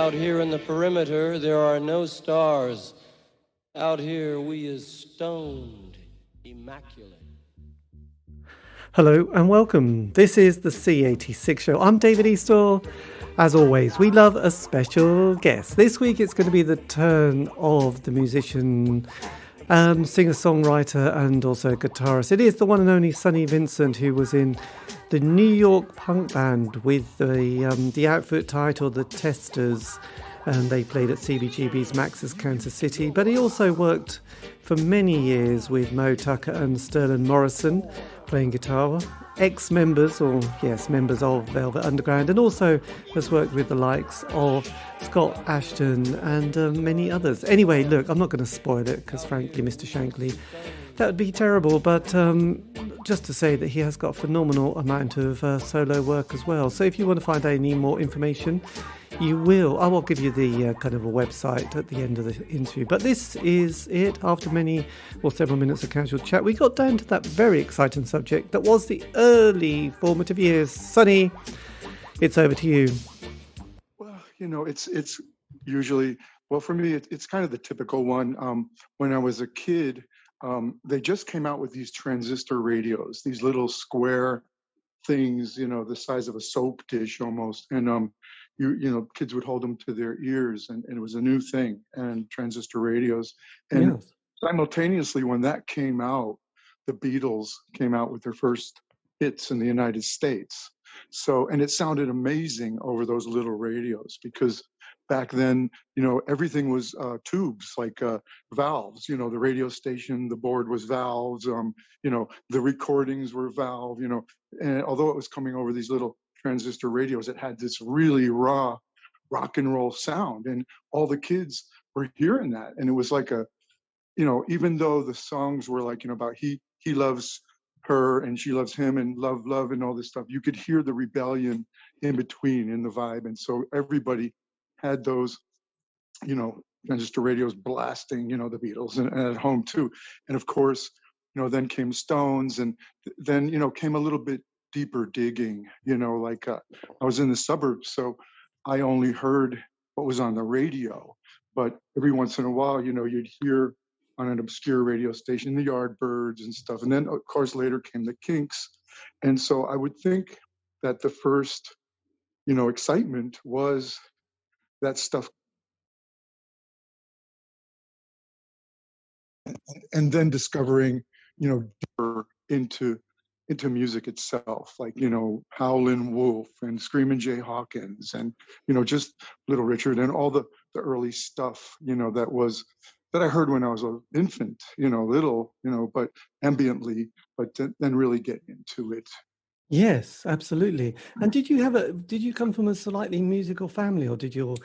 Out here in the perimeter, there are no stars. Out here, we is stoned, immaculate. Hello and welcome. This is the C86 show. I'm David Eastaugh. As always, we love a special guest. This week it's going to be the turn of the musician, singer-songwriter and also guitarist. It is the one and only Sonny Vincent, who was in the New York punk band with the outfit titled the Testors, and they played at C.B.G.B's Max's Kansas City. But he also worked for many years with Moe Tucker and Sterling Morrison, playing guitar, members of Velvet Underground, and also has worked with the likes of Scott Asheton and many others. Anyway, look, I'm not going to spoil it because frankly, Mr. Shankly, that would be terrible, but just to say that he has got a phenomenal amount of solo work as well. So if you want to find out any more information, you will. I will give you the kind of a website at the end of the interview. But this is it. After several minutes of casual chat, we got down to that very exciting subject that was the early formative years. Sonny, it's over to you. Well, it's usually, well, for me, it's kind of the typical one. When I was a kid, they just came out with these transistor radios, these little square things, the size of a soap dish almost. And kids would hold them to their ears, and it was a new thing, and transistor radios. And yes, simultaneously, when that came out, the Beatles came out with their first hits in the United States. So, and it sounded amazing over those little radios, because back then, everything was tubes, like valves. The radio station, the board was valves. The recordings were valve. And although it was coming over these little transistor radios, it had this really raw rock and roll sound, and all the kids were hearing that. And it was like even though the songs were like, about he loves her and she loves him and love and all this stuff, you could hear the rebellion in between in the vibe. And so everybody had those, transistor radios blasting, the Beatles, and at home too. And of course, then came Stones, and then, came a little bit deeper digging, I was in the suburbs, so I only heard what was on the radio. But every once in a while, you'd hear on an obscure radio station, the Yardbirds and stuff. And then, of course, later came the Kinks. And so I would think that the first, excitement was that stuff. And then discovering, deeper into music itself, like, Howlin' Wolf and Screamin' Jay Hawkins and, just Little Richard and all the early stuff, that I heard when I was an infant, little, but ambiently, but then really get into it. Yes, absolutely. And did you come from a slightly musical family, or did your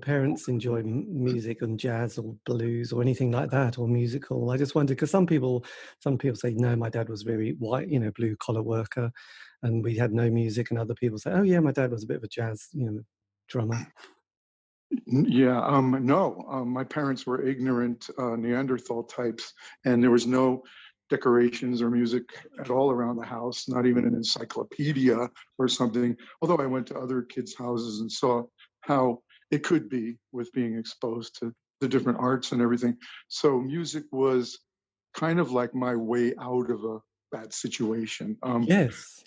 parents enjoy music and jazz or blues or anything like that, or musical? I just wondered, because some people say, no, my dad was very white, blue collar worker, and we had no music, and other people say, oh yeah, my dad was a bit of a jazz, drummer. Yeah, no, my parents were ignorant Neanderthal types, and there was no decorations or music at all around the house, not even an encyclopedia or something. Although I went to other kids' houses and saw how it could be with being exposed to the different arts and everything. So music was kind of like my way out of a bad situation. Yes.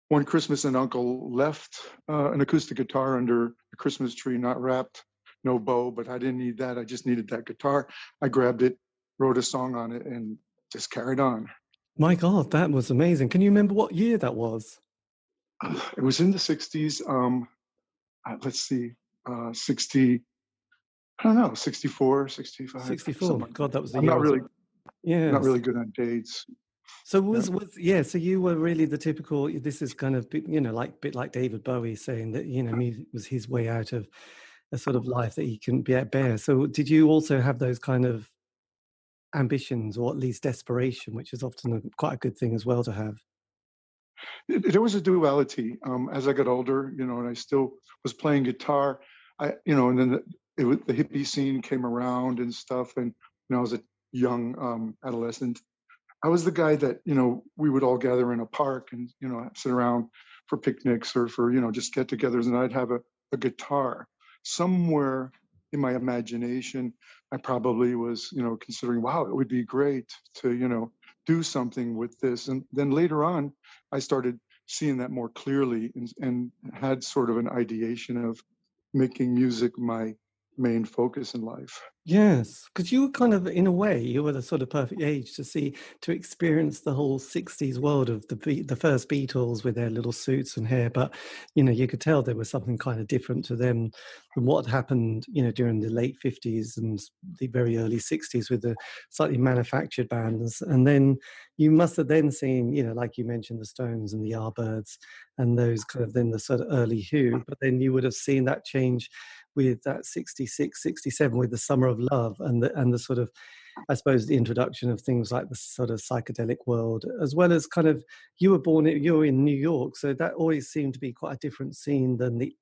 One Christmas, an uncle left an acoustic guitar under a Christmas tree, not wrapped, no bow, but I didn't need that. I just needed that guitar. I grabbed it, wrote a song on it, and just carried on. My God, that was amazing. Can you remember what year that was? It was in the 60s. Let's see, 60, I don't know, 64, 65. 64. God, that was the I'm year. not really good on dates. So so you were really the typical, this is kind of, bit like David Bowie saying that, music was his way out of a sort of life that he couldn't bear. So did you also have those kind of ambitions, or at least desperation, which is often quite a good thing as well to have? There was a duality. As I got older, and I still was playing guitar, and then the hippie scene came around and stuff. And when I was a young adolescent, I was the guy that, we would all gather in a park and, sit around for picnics or for, just get-togethers, and I'd have a guitar. Somewhere in my imagination, I probably was, considering, wow, it would be great to, do something with this. And then later on, I started seeing that more clearly and had sort of an ideation of making music my main focus in life. Yes, because you were kind of, in a way, you were the sort of perfect age to experience the whole 60s world of the first Beatles with their little suits and hair. But, you could tell there was something kind of different to them than what happened, during the late 50s and the very early 60s with the slightly manufactured bands. And then you must have then seen, like you mentioned, the Stones and the Yardbirds and those kind of then the sort of early Who. But then you would have seen that change with that 66, 67 with the Summer of Love and the sort of, I suppose, the introduction of things like the sort of psychedelic world, as well as kind of, you were in New York, so that always seemed to be quite a different scene than the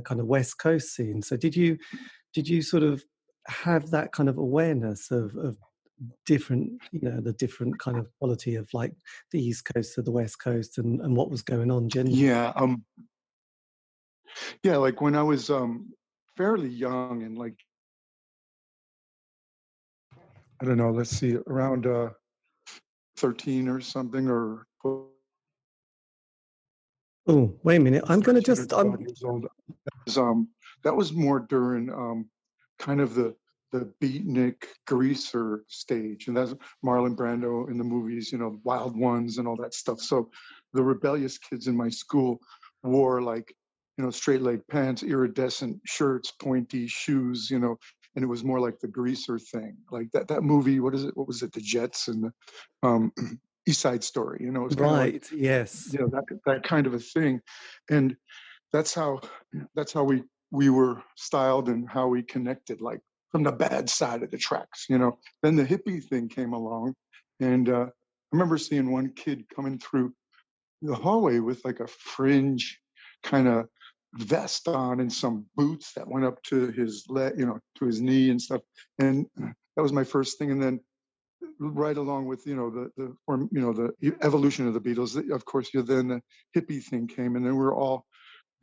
kind of West Coast scene. So did you sort of have that kind of awareness of different, the different kind of quality of like the East Coast to the West Coast and what was going on generally? Yeah, like when I was fairly young and like, I don't know, let's see, around 13 or something, or Oh, wait a minute. I'm going to 13 or just, 12 years old. That was more during kind of the beatnik greaser stage, and that's Marlon Brando in the movies, Wild Ones and all that stuff. So the rebellious kids in my school wore like, straight leg pants, iridescent shirts, pointy shoes, and it was more like the greaser thing, like that movie. What is it? What was it? The Jets and the East Side Story. It's kind of like, right, yes. that kind of a thing, and that's how we were styled and how we connected, like from the bad side of the tracks. Then the hippie thing came along, and I remember seeing one kid coming through the hallway with like a fringe kind of vest on and some boots that went up to his leg, to his knee and stuff. And that was my first thing. And then right along with the evolution of the Beatles, of course, then the hippie thing came, and then we all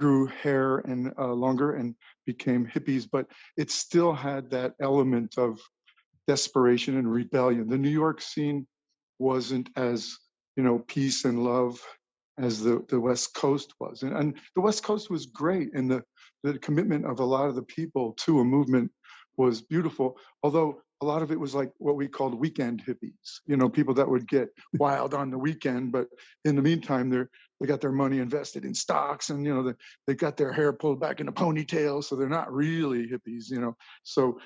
grew hair and longer and became hippies. But it still had that element of desperation and rebellion. The New York scene wasn't as, peace and love as the West Coast was. And the West Coast was great. And the commitment of a lot of the people to a movement was beautiful. Although a lot of it was like what we called weekend hippies, people that would get wild on the weekend, but in the meantime, they got their money invested in stocks, and they got their hair pulled back in a ponytail, so they're not really hippies. So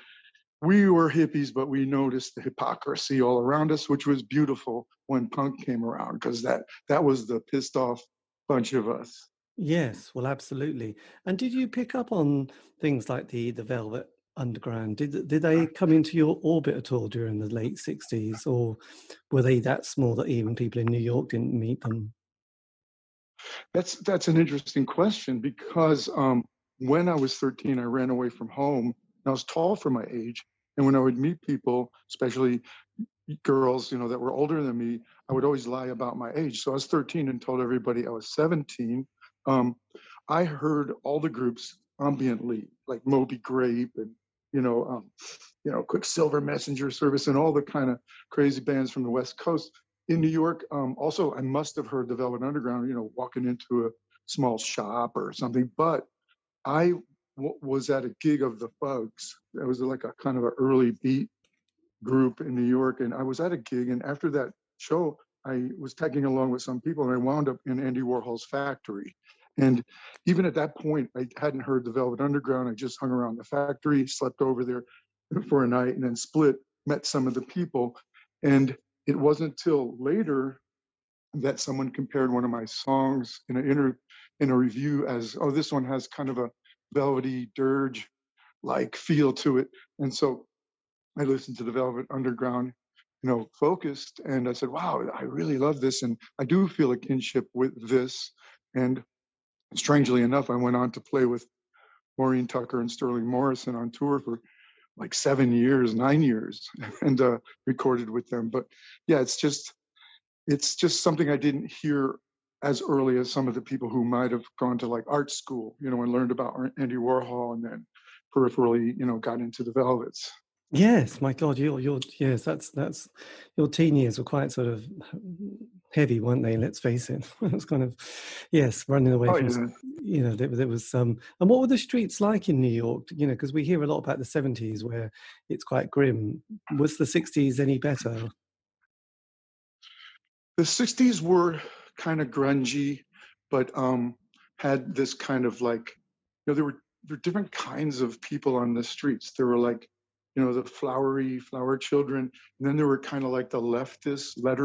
we were hippies, but we noticed the hypocrisy all around us, which was beautiful when punk came around, because that was the pissed off bunch of us. Yes, well, absolutely. And did you pick up on things like the Velvet Underground? Did they come into your orbit at all during the late 60s, or were they that small that even people in New York didn't meet them? That's an interesting question, because when I was 13, I ran away from home. And I was tall for my age, and when I would meet people, especially girls, that were older than me, I would always lie about my age. So I was 13 and told everybody I was 17. I heard all the groups ambiently, like Moby Grape and Quicksilver Messenger Service and all the kind of crazy bands from the West Coast. In New York, also, I must have heard the Velvet Underground, walking into a small shop or something. But I was at a gig of the Bugs. It was like a kind of an early beat group in New York, and I was at a gig, and after that show, I was tagging along with some people, and I wound up in Andy Warhol's factory. And even at that point, I hadn't heard the Velvet Underground. I just hung around the factory, slept over there for a night, and then split, met some of the people. And it wasn't till later that someone compared one of my songs in a review as, oh, this one has kind of a velvety dirge like feel to it. And so I listened to the Velvet Underground, focused, and I said, wow, I really love this. And I do feel a kinship with this. And strangely enough, I went on to play with Maureen Tucker and Sterling Morrison on tour for like 7 years, 9 years, and recorded with them. But yeah, it's just something I didn't hear as early as some of the people who might have gone to like art school, and learned about Andy Warhol, and then peripherally, got into the Velvets. Yes, my God, yes, that's your teen years were quite sort of heavy, weren't they? Let's face it. It was kind of, yes, running away from, there was and what were the streets like in New York? Because we hear a lot about the 70s where it's quite grim. Was the 60s any better? The 60s were kind of grungy, but had this kind of like, there were different kinds of people on the streets. There were like, the flower children, and then there were kind of like the leftist what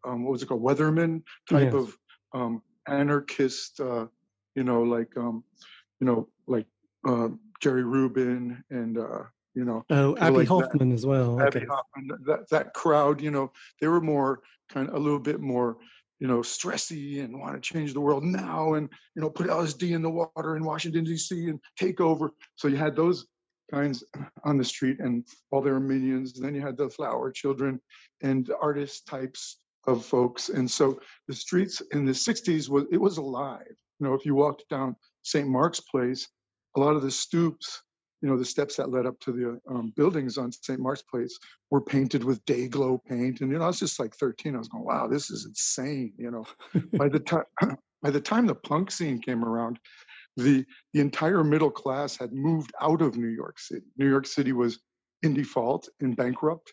was it called, Weatherman type Yes. of anarchist, like Jerry Rubin and Abby like Hoffman that. as well. Abby Okay. Hoffman, that crowd, they were more kind of a little bit more, stressy and want to change the world now, and put LSD in the water in Washington D.C. and take over. So you had those kinds on the street and all their minions. And then you had the flower children and artist types of folks. And so the streets in the 60s was alive. If you walked down St. Mark's Place, a lot of the stoops, the steps that led up to the buildings on St. Mark's Place were painted with day glow paint. And, I was just like 13. I was going, wow, this is insane. By the time the punk scene came around, the entire middle class had moved out of New York City. New York City was in default and bankrupt.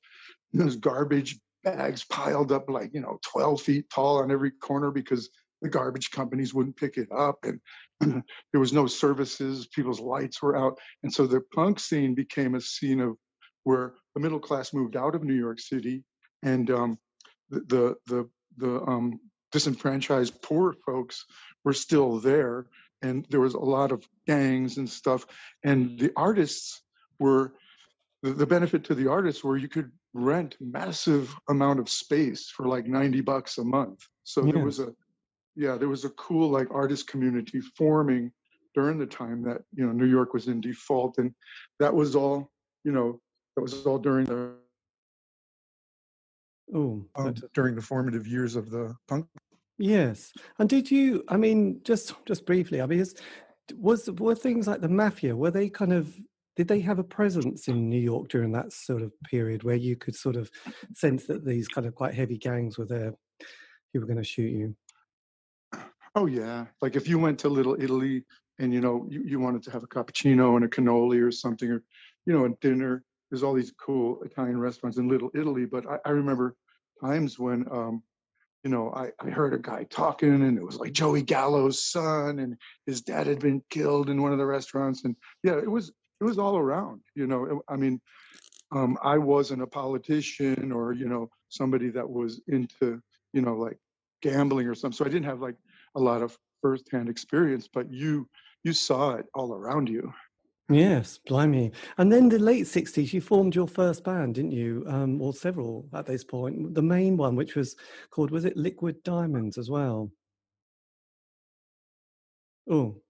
There's garbage bags piled up like, 12 feet tall on every corner because the garbage companies wouldn't pick it up, and there was no services. People's lights were out. And so the punk scene became a scene of where the middle class moved out of New York City, and the disenfranchised poor folks were still there. And there was a lot of gangs and stuff. And the artists were, the benefit to the artists were you could rent massive amount of space for like $90 a month. So Yes. there was a cool like artist community forming during the time that New York was in default, and that was all during the during the formative years of the punk. Yes. And did you, I mean, just briefly, I mean, were things like the Mafia, were they kind of, did they have a presence in New York during that sort of period where you could sort of sense that these kind of quite heavy gangs were there who were going to shoot you? Oh yeah, like if you went to Little Italy and you wanted to have a cappuccino and a cannoli or something, or a dinner, there's all these cool Italian restaurants in Little Italy. But I remember times when I heard a guy talking, and it was like Joey Gallo's son, and his dad had been killed in one of the restaurants, and it was all around. I mean, I wasn't a politician or somebody that was into like gambling or something, so I didn't have like a lot of firsthand experience, but you saw it all around you. Yes, blimey. And then the late 60s, you formed your first band, didn't you? Or several at this point. The main one, which was called, was it Liquid Diamonds as well? Oh.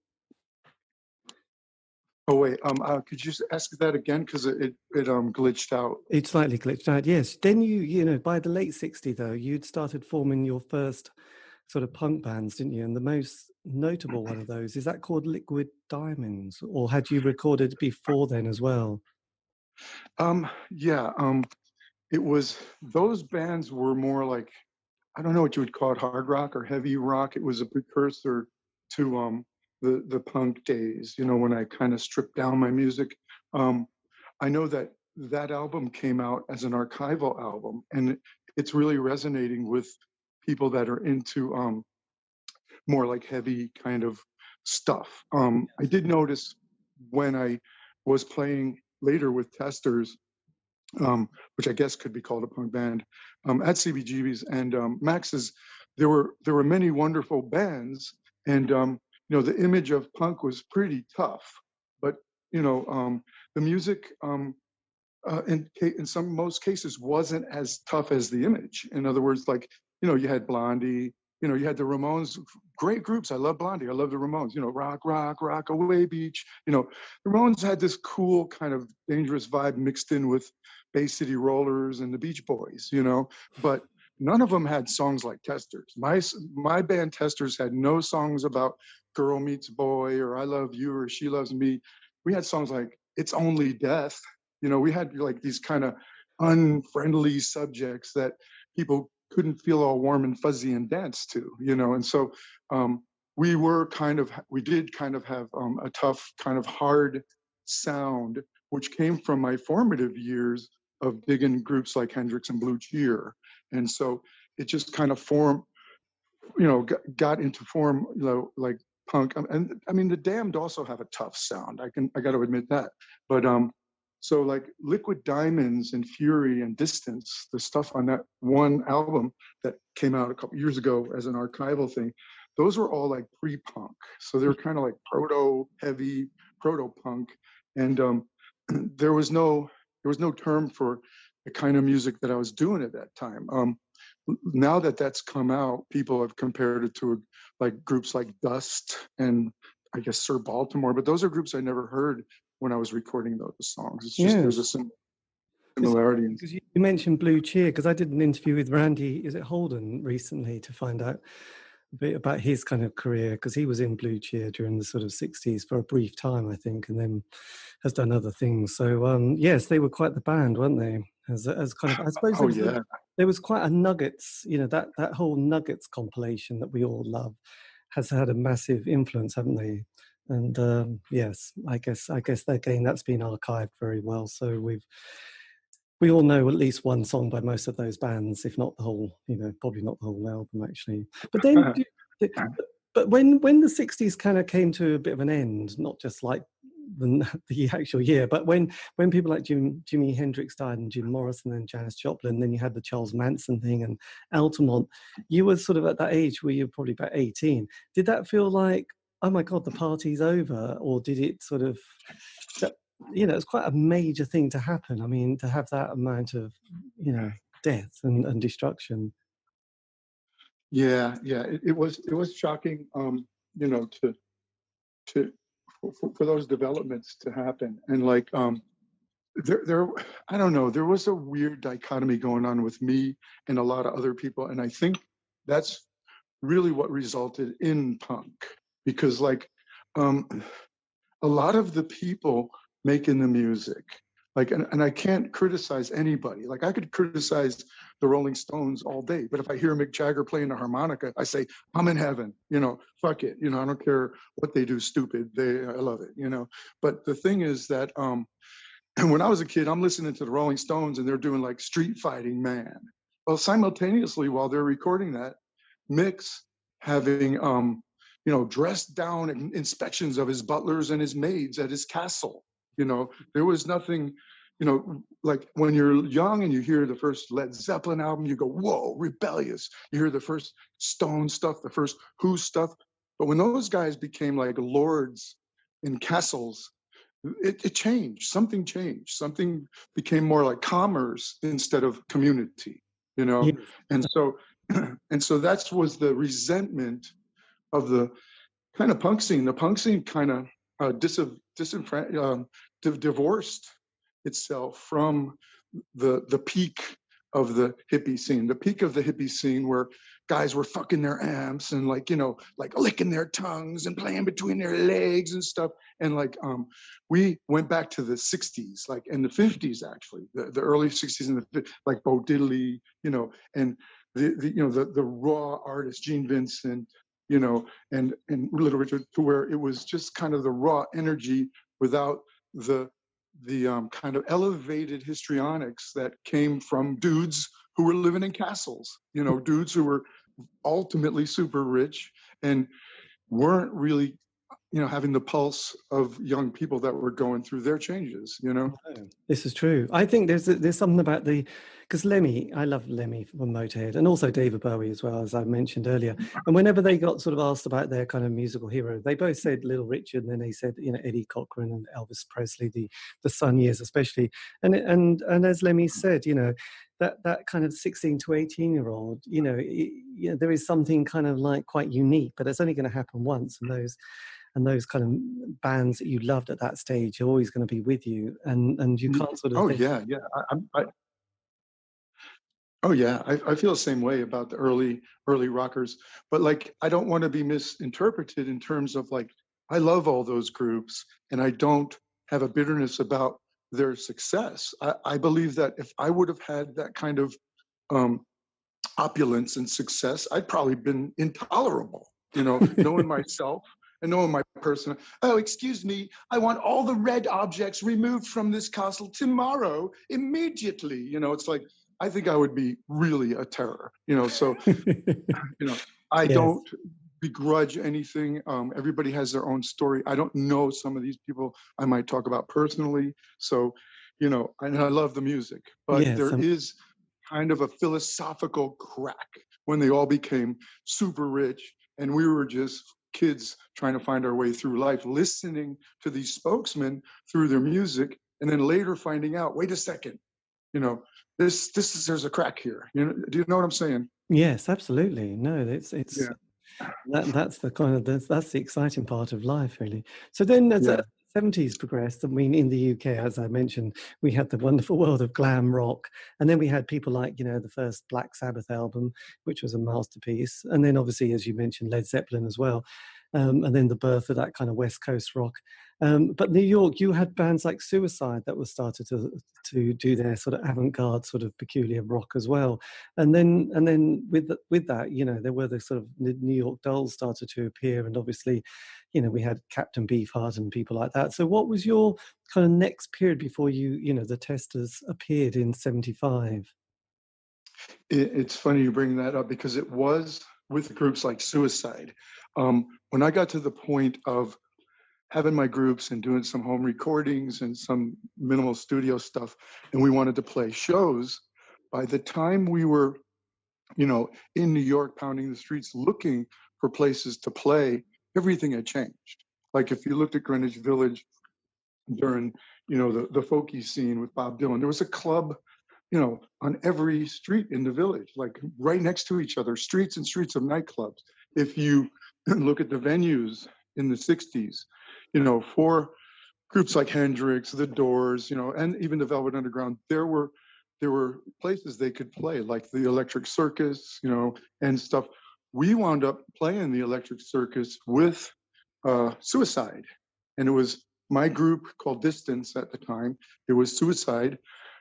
Oh wait, could you ask that again? Because it glitched out. It slightly glitched out, yes. Then by the late 60s, though, you'd started forming your first sort of punk bands, didn't you? And the most notable one of those, is that called Liquid Diamonds? Or had you recorded before then as well? It was, those bands were more like, I don't know what you would call it, hard rock or heavy rock. It was a precursor to the punk days, when I kind of stripped down my music. I know that album came out as an archival album, and it's really resonating with people that are into more like heavy kind of stuff. I did notice when I was playing later with Testors, which I guess could be called a punk band, at C.B.G.B's and Max's, there were many wonderful bands, and the image of punk was pretty tough, but the music in most cases wasn't as tough as the image. In other words, like you had Blondie, you had the Ramones, great groups. I love Blondie, I love the Ramones. Rock Away Beach. The Ramones had this cool kind of dangerous vibe mixed in with Bay City Rollers and the Beach Boys. But none of them had songs like Testors. My band Testors had no songs about girl meets boy or I love you or she loves me. We had songs like It's Only Death. You know, we had like these kind of unfriendly subjects that people couldn't feel all warm and fuzzy and dance to, you know. And so we did kind of have a tough, kind of hard sound, which came from my formative years of digging groups like Hendrix and Blue Cheer. And so it just kind of formed, you know, got into form, you know, like punk. And I mean, the Damned also have a tough sound. I got to admit that. But so like Liquid Diamonds and Fury and Distance, the stuff on that one album that came out a couple years ago as an archival thing, those were all like pre-punk. So they were kind of like proto-heavy, proto-punk. And there was no term for the kind of music that I was doing at that time. Now that that's come out, people have compared it to like groups like Dust and I guess Sir Baltimore, but those are groups I never heard when I was recording those songs. It's just there's a similarity. Because you mentioned Blue Cheer, because I did an interview with Randy, is it Holden, recently to find out a bit about his kind of career, because he was in Blue Cheer during the sort of 60s for a brief time, I think, and then has done other things. So yes, they were quite the band, weren't they? As kind of, I suppose there was quite a Nuggets, you know, that whole Nuggets compilation that we all love has had a massive influence, haven't they? And yes, I guess again that's been archived very well. So we all know at least one song by most of those bands, if not the whole, you know, probably not the whole album actually. But then, but when the 60s kind of came to a bit of an end, not just like the actual year, but when people like Jimi Hendrix died and Jim Morrison and Janis Joplin, then you had the Charles Manson thing and Altamont, you were sort of at that age where you're probably about 18. Did that feel like, oh my God, the party's over? Or did it sort of, you know, it's quite a major thing to happen. I mean, to have that amount of, you know, death and destruction. Yeah, it was shocking, you know, for those developments to happen. And like there I don't know, there was a weird dichotomy going on with me and a lot of other people, and I think that's really what resulted in punk, because like a lot of the people making the music, like, and I can't criticize anybody. Like I could criticize the Rolling Stones all day, but if I hear Mick Jagger playing the harmonica, I say, I'm in heaven, you know, fuck it. You know, I don't care what they do, stupid. I love it, you know. But the thing is that when I was a kid, I'm listening to the Rolling Stones and they're doing like Street Fighting Man. Well, simultaneously, while they're recording that, Mick's having, you know, dressed down inspections of his butlers and his maids at his castle. You know, there was nothing, you know, like when you're young and you hear the first Led Zeppelin album, you go, whoa, rebellious. You hear the first Stone stuff, the first Who stuff. But when those guys became like lords in castles, it changed. Something changed. Something became more like commerce instead of community, you know? Yeah. And so that was the resentment of the kind of punk scene. The punk scene kind of divorced itself from the peak of the hippie scene. The peak of the hippie scene where guys were fucking their amps and like, you know, like licking their tongues and playing between their legs and stuff. And like we went back to the 60s, like in the 50s actually, the early 60s and like Bo Diddley, you know, and the raw artist Gene Vincent, you know, and Little Richard, to where it was just kind of the raw energy without the kind of elevated histrionics that came from dudes who were living in castles, you know, dudes who were ultimately super rich and weren't really, you know, having the pulse of young people that were going through their changes, you know. This is true. I think there's something about because Lemmy, I love Lemmy from Motorhead, and also David Bowie as well, as I mentioned earlier. And whenever they got sort of asked about their kind of musical hero, they both said Little Richard, and then they said, you know, Eddie Cochran and Elvis Presley, the Sun years especially. And as Lemmy said, you know, that kind of 16 to 18-year-old, you know, there is something kind of like quite unique, but it's only going to happen once, and those kind of bands that you loved at that stage are always going to be with you, and you can't sort of think, yeah Oh yeah, I feel the same way about the early rockers, but like I don't want to be misinterpreted in terms of like I love all those groups and I don't have a bitterness about their success. I believe that if I would have had that kind of um, opulence and success, I'd probably been intolerable, knowing myself and knowing my person. Oh, excuse me, I want all the red objects removed from this castle tomorrow, immediately. It's like, I think I would be really a terror, so, you know, I Yes. don't begrudge anything. Everybody has their own story. I don't know some of these people I might talk about personally. So, and I love the music, but Yes. there is kind of a philosophical crack when they all became super rich and we were just kids trying to find our way through life, listening to these spokesmen through their music, and then later finding out, wait a second, you know, there's a crack here. Do you know what I'm saying? Yes, absolutely. No, it's Yeah, that's the kind of that's the exciting part of life, really. So then, as yeah. the 70s progressed, I mean, in the UK, as I mentioned, we had the wonderful world of glam rock, and then we had people like, the first Black Sabbath album, which was a masterpiece, and then obviously, as you mentioned, Led Zeppelin as well, and then the birth of that kind of West Coast rock. But New York, you had bands like Suicide that were started to do their sort of avant-garde, sort of peculiar rock as well. And then with that, there were the sort of the New York Dolls started to appear, and obviously, we had Captain Beefheart and people like that. So what was your kind of next period before the Testors appeared in 75? It's funny you bring that up because it was with groups like Suicide. When I got to the point of having my groups and doing some home recordings and some minimal studio stuff, and we wanted to play shows, by the time we were, in New York, pounding the streets looking for places to play, everything had changed. Like if you looked at Greenwich Village during, the folky scene with Bob Dylan, there was a club on every street in the village, like right next to each other, streets and streets of nightclubs. If you look at the venues in the 60s, for groups like Hendrix, The Doors, and even the Velvet Underground, there were places they could play, like the Electric Circus, and stuff. We wound up playing the Electric Circus with Suicide, and it was my group called Distance at the time. It was Suicide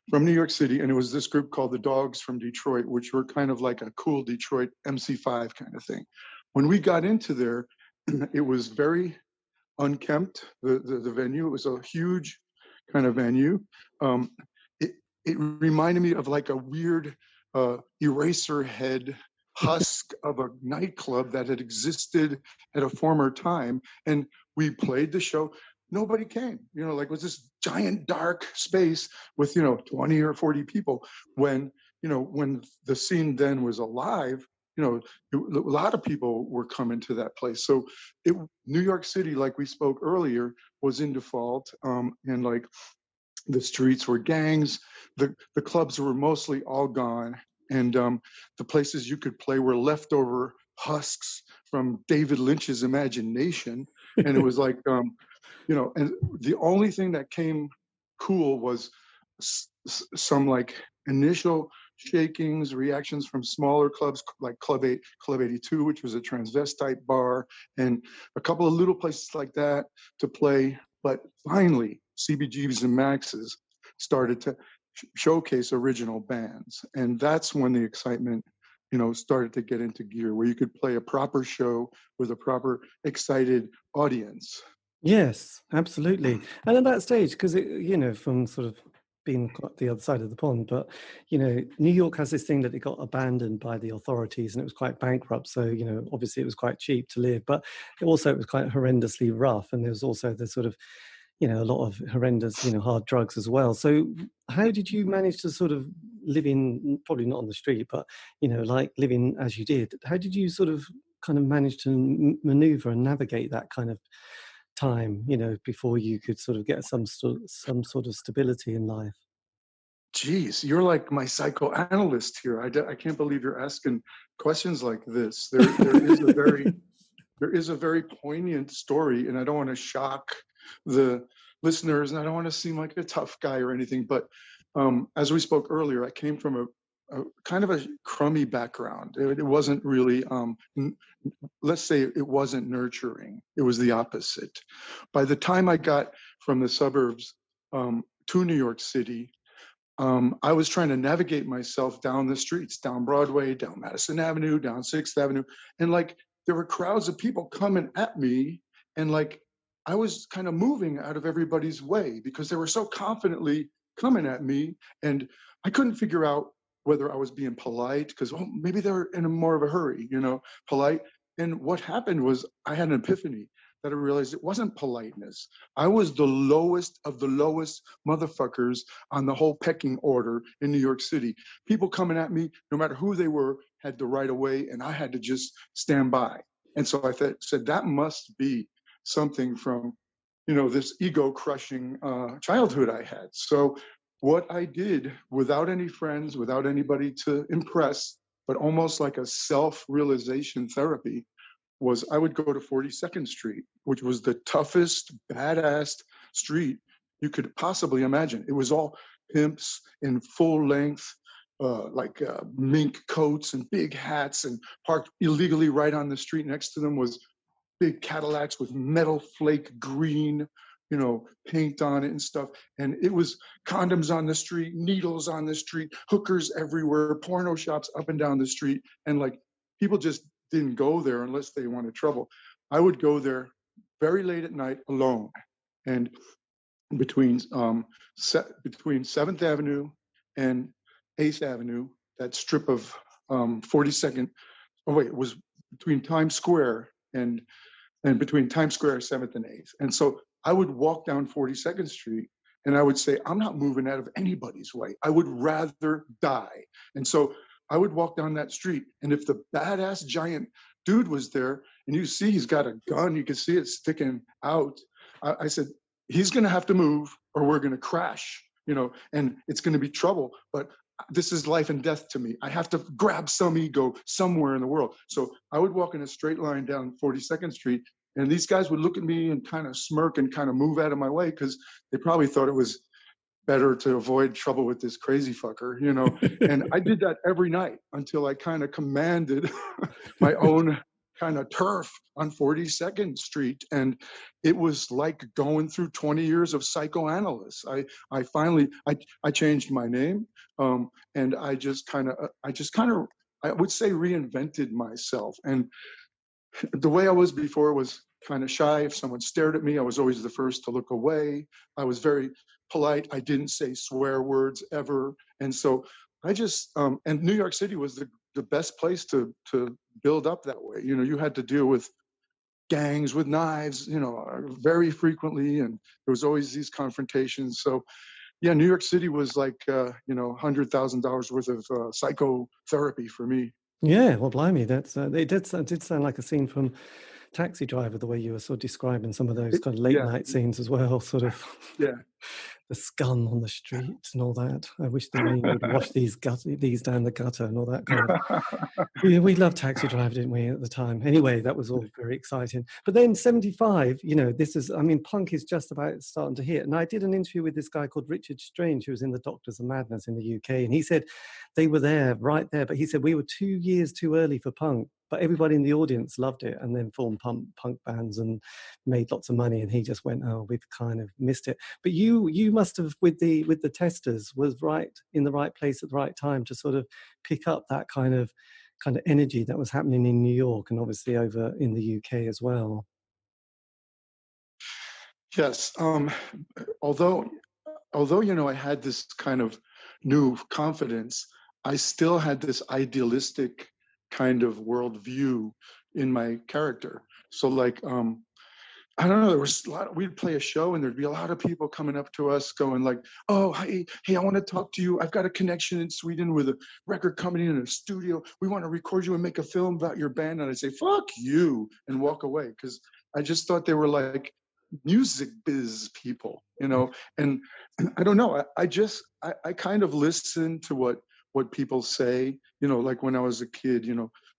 from New York City, and it was this group called the Dogs from Detroit, which were kind of like a cool Detroit MC5 kind of thing. When we got into there, it was very unkempt, the venue. It was a huge kind of venue. Um, it, it reminded me of like a weird eraser head husk of a nightclub that had existed at a former time. And we played the show. Nobody came, like it was this giant dark space with, 20 or 40 people. When the scene then was alive, a lot of people were coming to that place. So New York City, like we spoke earlier, was in default, and like the streets were gangs. The clubs were mostly all gone, and the places you could play were leftover husks from David Lynch's imagination. And it was like, and the only thing that came cool was some like initial shakings, reactions from smaller clubs like Club 82, which was a transvestite bar, and a couple of little places like that to play. But finally, CBGBs and Maxes started to showcase original bands. And that's when the excitement, started to get into gear, where you could play a proper show with a proper excited audience. Yes, absolutely. And at that stage, because from sort of being quite the other side of the pond, but New York has this thing that it got abandoned by the authorities, and it was quite bankrupt. So obviously it was quite cheap to live, but also it was quite horrendously rough, and there was also the sort of a lot of horrendous hard drugs as well. So how did you manage to sort of live in, probably not on the street, but like living as you did? How did you sort of kind of manage to maneuver and navigate that kind of time, before you could sort of get some sort of stability in life? Geez, you're like my psychoanalyst here. I can't believe you're asking questions like this. There is a very poignant story, and I don't want to shock the listeners, and I don't want to seem like a tough guy or anything. But as we spoke earlier, I came from kind of a crummy background. It wasn't really, let's say it wasn't nurturing. It was the opposite. By the time I got from the suburbs to New York City, I was trying to navigate myself down the streets, down Broadway, down Madison Avenue, down 6th Avenue. And like, there were crowds of people coming at me. And like, I was kind of moving out of everybody's way because they were so confidently coming at me. And I couldn't figure out whether I was being polite because, oh, maybe they're in more of a hurry, polite. And what happened was I had an epiphany that I realized it wasn't politeness. I was the lowest of the lowest motherfuckers on the whole pecking order in New York City. People coming at me, no matter who they were, had the right of way, and I had to just stand by. And so I said, that must be something from, this ego-crushing childhood I had. So what I did, without any friends, without anybody to impress, but almost like a self-realization therapy, was I would go to 42nd Street, which was the toughest, badass street you could possibly imagine. It was all pimps in full length, mink coats and big hats, and parked illegally right on the street. Next to them was big Cadillacs with metal flake green, paint on it and stuff. And it was condoms on the street, needles on the street, hookers everywhere, porno shops up and down the street. And like, people just didn't go there unless they wanted trouble. I would go there very late at night alone. And between 7th Avenue and 8th Avenue, that strip of 42nd, it was between Times Square and between Times Square, 7th and 8th. And so I would walk down 42nd Street and I would say, I'm not moving out of anybody's way. I would rather die. And so I would walk down that street. And if the badass giant dude was there and you see he's got a gun, you can see it sticking out. I said, he's going to have to move or we're going to crash, and it's going to be trouble. But this is life and death to me. I have to grab some ego somewhere in the world. So I would walk in a straight line down 42nd Street, and these guys would look at me and kind of smirk and kind of move out of my way because they probably thought it was better to avoid trouble with this crazy fucker, And I did that every night until I kind of commanded my own kind of turf on 42nd Street. And it was like going through 20 years of psychoanalysis. I finally changed my name. And I would say reinvented myself. And the way I was before was kind of shy. If someone stared at me, I was always the first to look away. I was very polite. I didn't say swear words ever. And so I just, and New York City was the best place to build up that way. You had to deal with gangs with knives, very frequently. And there was always these confrontations. So yeah, New York City was like, $100,000 worth of psychotherapy for me. Yeah, well, blimey, it did sound like a scene from Taxi Driver, the way you were sort of describing some of those kind of late night scenes as well, sort of. Yeah. The scum on the streets and all that. I wish the rain would wash these down the gutter and all that kind of. We loved Taxi Driver, didn't we, at the time? Anyway, that was all very exciting. But then 75, punk is just about starting to hit. And I did an interview with this guy called Richard Strange, who was in the Doctors of Madness in the UK. And he said they were there, right there. But he said we were 2 years too early for punk. But everybody in the audience loved it and then formed punk bands and made lots of money. And he just went, oh, we've kind of missed it. But you must have, with the Testors, was right in the right place at the right time to sort of pick up that kind of energy that was happening in New York and obviously over in the UK as well. Yes. Although, I had this kind of new confidence, I still had this idealistic kind of worldview in my character. So like, I don't know, there was a lot, we'd play a show and there'd be a lot of people coming up to us going like, oh, hey, I want to talk to you. I've got a connection in Sweden with a record company in a studio. We want to record you and make a film about your band. And I'd say, fuck you, and walk away. Because I just thought they were like music biz people, and I don't know. I kind of listened to what people say, like when I was a kid,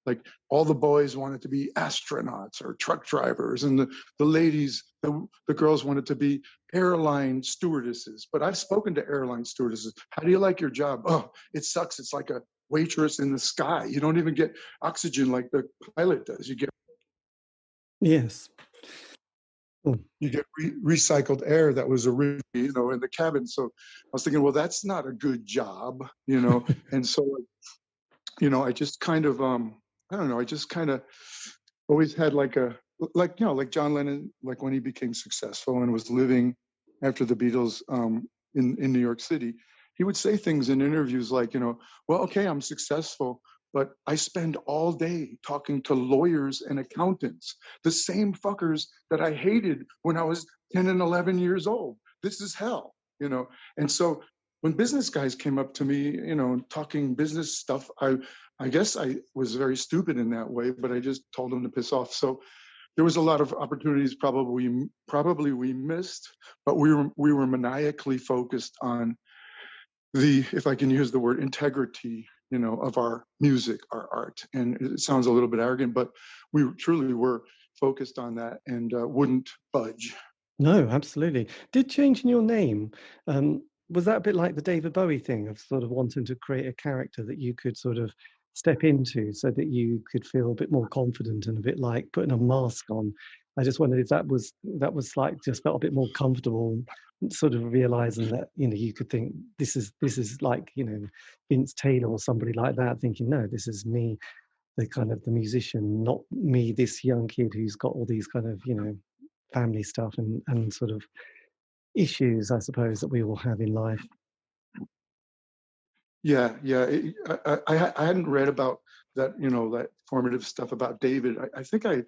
like all the boys wanted to be astronauts or truck drivers, and the ladies, the girls wanted to be airline stewardesses. But I've spoken to airline stewardesses. How do you like your job? Oh, it sucks. It's like a waitress in the sky. You don't even get oxygen like the pilot does. Yes. You get recycled air that was originally, in the cabin. So I was thinking, well, that's not a good job, And so, I just kind of, I don't know, I just kind of always had like John Lennon, like when he became successful and was living after the Beatles in New York City, he would say things in interviews like, well, okay, I'm successful, but I spend all day talking to lawyers and accountants, the same fuckers that I hated when I was 10 and 11 years old. This is hell, And so when business guys came up to me, talking business stuff, I guess I was very stupid in that way, but I just told them to piss off. So there was a lot of opportunities probably we missed, but we were maniacally focused on the, if I can use the word, integrity, of our music, our art. And it sounds a little bit arrogant, but we truly were focused on that and wouldn't budge. No, absolutely. Did changing your name, was that a bit like the David Bowie thing of sort of wanting to create a character that you could sort of step into so that you could feel a bit more confident and a bit like putting a mask on? I just wondered if that was like just felt a bit more comfortable, sort of realizing that, you could think this is like, Vince Taylor or somebody like that, thinking, no, this is me, the kind of the musician, not me, this young kid who's got all these kind of, family stuff and sort of issues, I suppose, that we all have in life. Yeah. I hadn't read about that, that formative stuff about David. I think I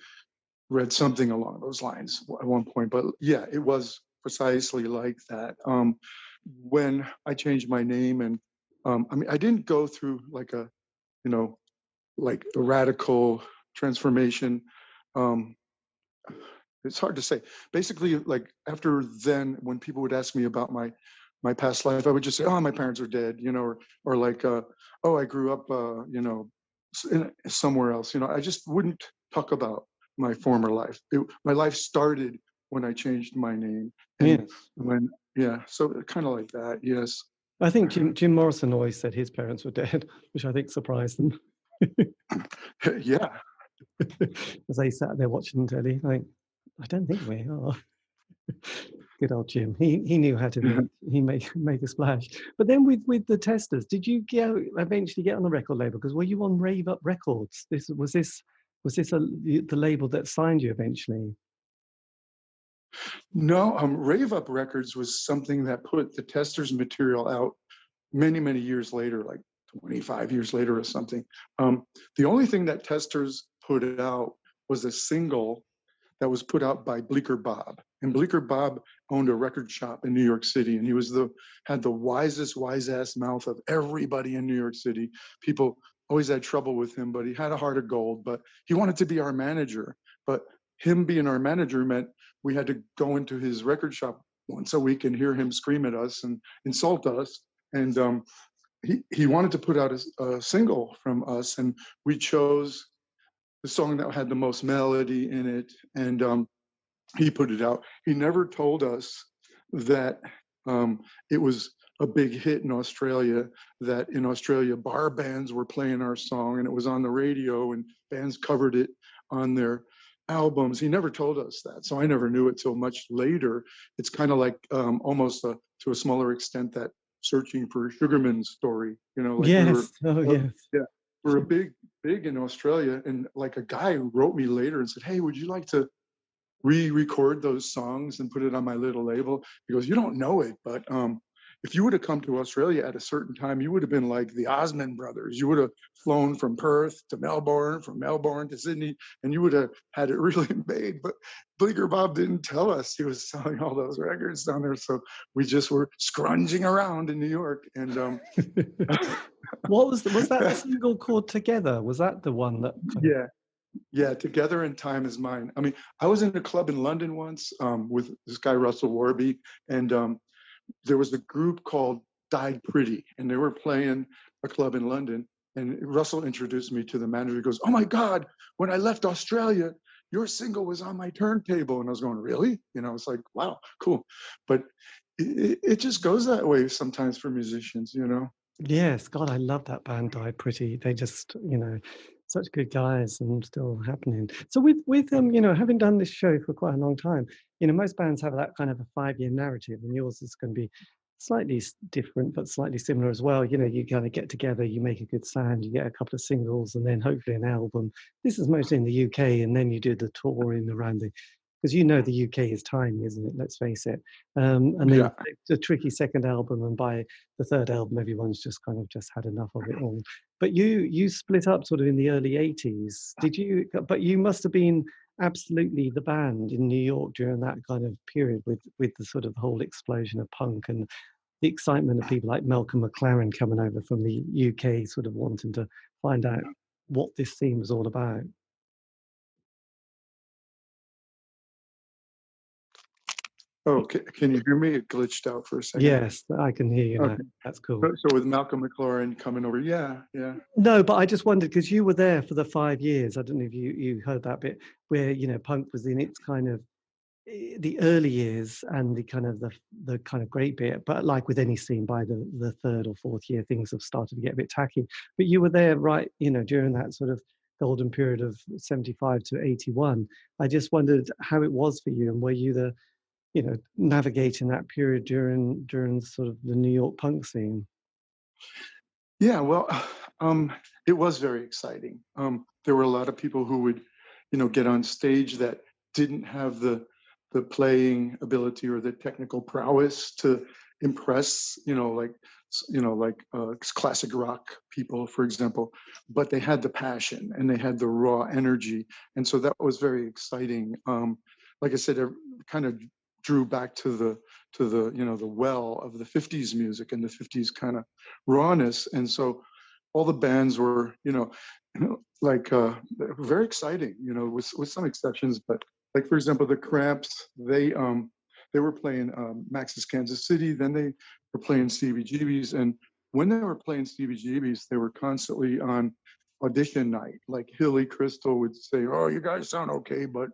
read something along those lines at one point, but yeah, it was precisely like that. When I changed my name, and I didn't go through like a, like a radical transformation. It's hard to say. Basically, like after then, when people would ask me about my past life, I would just say, "Oh, my parents are dead," or like, "Oh, I grew up, somewhere else." I just wouldn't talk about my former life. My life started when I changed my name, and so kind of like that. Yes, I think Jim Morrison always said his parents were dead, which I think surprised them. Yeah. As they sat there watching telly, like, I don't think we are. Good old Jim. He knew how to make a splash. But then with the Testors, did you eventually get on the record label? Because were you on Rave Up Records? Was this the label that signed you eventually? No, Rave Up Records was something that put the Testors material out many, many years later, like 25 years later or something. The only thing that Testors put out was a single that was put out by Bleecker Bob. And Bleecker Bob owned a record shop in New York City, and he had the wise-ass mouth of everybody in New York City. People always had trouble with him, but he had a heart of gold. But he wanted to be our manager. But him being our manager meant we had to go into his record shop once a week and hear him scream at us and insult us. And he wanted to put out a single from us, and we chose the song that had the most melody in it, and he put it out. He never told us that it was a big hit in Australia, that in Australia bar bands were playing our song and it was on the radio and bands covered it on their albums. He never told us that, so I never knew it till much later. It's kind of like almost to a smaller extent that Searching for Sugarman's story, like yes. we're a big in Australia, and like a guy wrote me later and said, "Hey, would you like to re-record those songs and put it on my little label?" He goes, "You don't know it, but if you would have come to Australia at a certain time, you would have been like the Osmond brothers. You would have flown from Perth to Melbourne, from Melbourne to Sydney, and you would have had it really made." But Bleecker Bob didn't tell us he was selling all those records down there, so we just were scrunging around in New York. And was that the single called Together? Was that the one that? Yeah, Together in Time Is Mine. I was in a club in London once with this guy Russell Warby, and there was a group called Died Pretty, and they were playing a club in London. And Russell introduced me to the manager. He goes, "Oh my God, when I left Australia, your single was on my turntable." And I was going, "Really?" It's like, wow, cool. But it just goes that way sometimes for musicians, Yes, God, I love that band died pretty. They just, such good guys and still happening. So with having done this show for quite a long time, most bands have that kind of a 5-year narrative, and yours is going to be slightly different, but slightly similar as well. You kind of get together, you make a good sound, you get a couple of singles, and then hopefully an album. This is mostly in the UK, and then you do the touring around because the UK is tiny, isn't it? Let's face it. And then Yeah. it's a tricky second album, and by the third album, everyone's just kind of just had enough of it all. But you split up sort of in the early 80s. Did you? But you must have been absolutely the band in New York during that kind of period with the sort of whole explosion of punk and the excitement of people like Malcolm McLaren coming over from the UK, sort of wanting to find out what this scene was all about. Oh, can you hear me? It glitched out for a second. Yes, I can hear you now. Okay. That's cool. So with Malcolm McLaren coming over, yeah. No, but I just wondered because you were there for the 5 years. I don't know if you heard that bit where punk was in its kind of the early years and the kind of the kind of great bit. But like with any scene, by the third or fourth year, things have started to get a bit tacky. But you were there, right? During that sort of golden period of 75 to 81. I just wondered how it was for you, and were you navigating that period during sort of the New York punk scene? Yeah, well, it was very exciting. There were a lot of people who would, get on stage that didn't have the playing ability or the technical prowess to impress, classic rock people, for example, but they had the passion and they had the raw energy, and so that was very exciting. Like I said, it kind of drew back to the the well of the 50s music and the 50s kind of rawness, and so all the bands were very exciting, with some exceptions, but like for example the Cramps, they were playing Max's Kansas City, then they were playing C.B.G.B's, and when they were playing C.B.G.B's they were constantly on audition night. Like Hilly Crystal would say, oh, you guys sound okay, but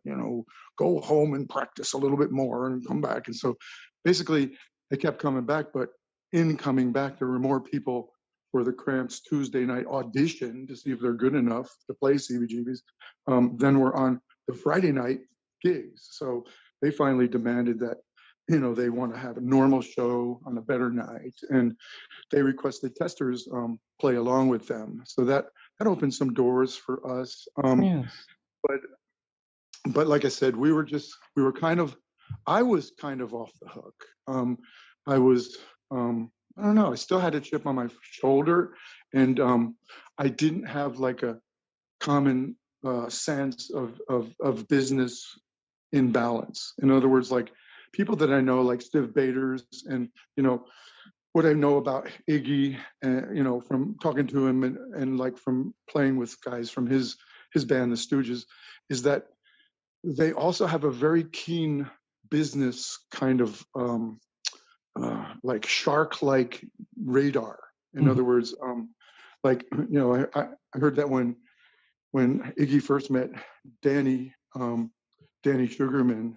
go home and practice a little bit more and come back. And so basically they kept coming back, but in coming back there were more people for the Cramps Tuesday night audition to see if they're good enough to play CBGBs than were on the Friday night gigs. So they finally demanded that they want to have a normal show on a better night, and they requested Testors play along with them. So that opened some doors for us. Yes. But like I said, I was kind of off the hook. I was, I don't know, I still had a chip on my shoulder, and I didn't have like a common sense of business in balance. In other words, like people that I know, like Steve Baders, and what I know about Iggy, from talking to him and like from playing with guys from his band, the Stooges, is that they also have a very keen business kind of like shark-like radar. In other words, I heard that when Iggy first met Danny Sugarman,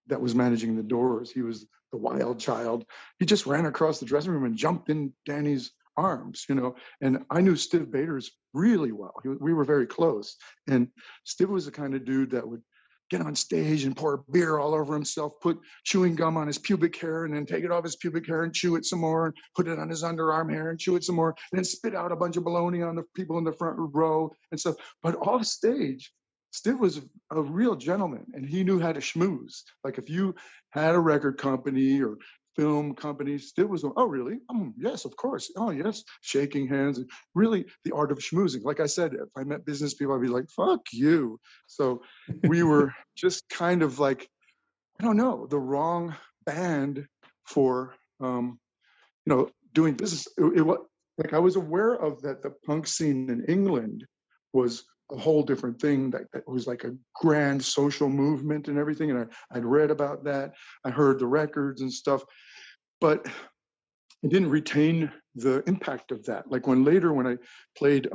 that was managing the Doors. He was the wild child. He just ran across the dressing room and jumped in Danny's arms, and I knew Steve Baders really well. We were very close, and Steve was the kind of dude that would get on stage and pour beer all over himself, put chewing gum on his pubic hair, and then take it off his pubic hair and chew it some more, and put it on his underarm hair and chew it some more, and then spit out a bunch of baloney on the people in the front row and stuff. But off stage, Steve was a real gentleman, and he knew how to schmooze. Like if you had a record company or film company, Steve was, oh, really? Yes, of course. Oh, yes. Shaking hands. And really the art of schmoozing. Like I said, if I met business people, I'd be like, fuck you. So we were just kind of like, I don't know, the wrong band for, doing business. It was like I was aware of that the punk scene in England was a whole different thing, that was like a grand social movement and everything. And I'd read about that. I heard the records and stuff, but I didn't retain the impact of that. Like when I played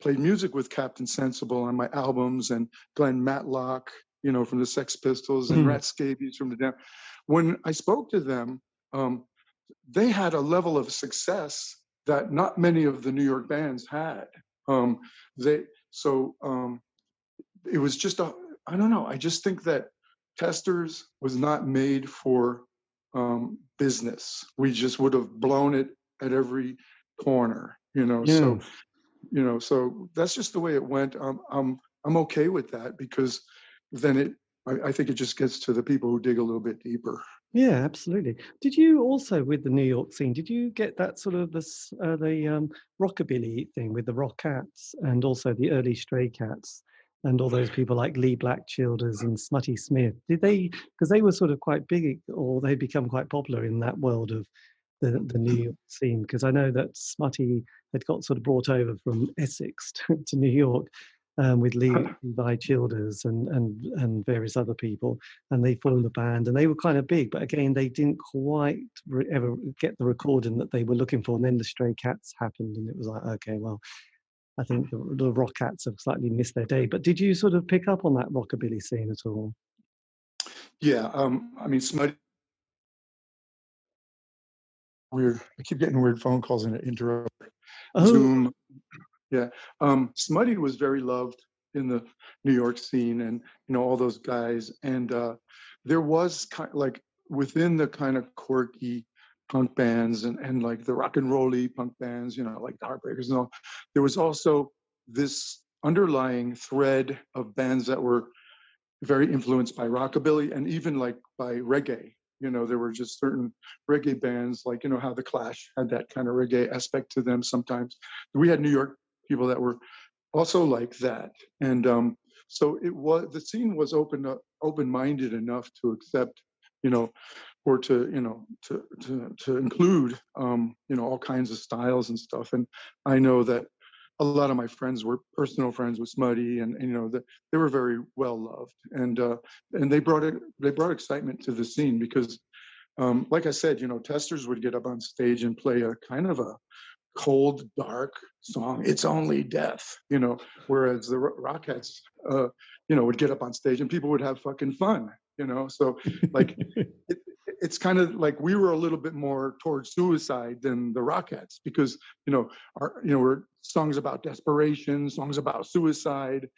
music with Captain Sensible on my albums, and Glenn Matlock, from the Sex Pistols, and Rat Scabies from the Damned. When I spoke to them, they had a level of success that not many of the New York bands had. They so it was just I don't know. I just think that Testors was not made for business. We just would have blown it at every corner, you know. Yeah. So that's just the way it went. I'm okay with that, because then I think it just gets to the people who dig a little bit deeper. Yeah, absolutely. Did you also, with the New York scene, did you get that sort of the rockabilly thing with the Rockettes and also the early Stray Cats and all those people like Lee Black Childers and Smutty Smith? Did they, because they were sort of quite big, or they'd become quite popular in that world of the New York scene? Because I know that Smutty had got sort of brought over from Essex to New York with Levi Childers and various other people, and they formed a band, and they were kind of big, but again, they didn't quite ever get the recording that they were looking for. And then the Stray Cats happened, and it was like, okay, well, I think the Rockettes have slightly missed their day. But did you sort of pick up on that rockabilly scene at all? Yeah, I mean, Smutty. Weird. I keep getting weird phone calls and it interrupts. Oh, Zoom. Yeah. Smutty was very loved in the New York scene, and all those guys. And there was kind of like within the kind of quirky punk bands and like the rock and roll-y punk bands, like the Heartbreakers and all, there was also this underlying thread of bands that were very influenced by rockabilly and even like by reggae. There were just certain reggae bands, like, how the Clash had that kind of reggae aspect to them sometimes. We had New York people that were also like that. And so the scene was open-minded enough to accept, or to include, all kinds of styles and stuff. And I know that a lot of my friends were personal friends with Smutty, and they were very well loved, and they brought excitement to the scene, because like I said, Testors would get up on stage and play a kind of a cold, dark song, "It's Only Death," whereas the Rockettes would get up on stage and people would have fucking fun, so like it's kind of like we were a little bit more towards suicide than the Rockettes, because we're songs about desperation, songs about suicide,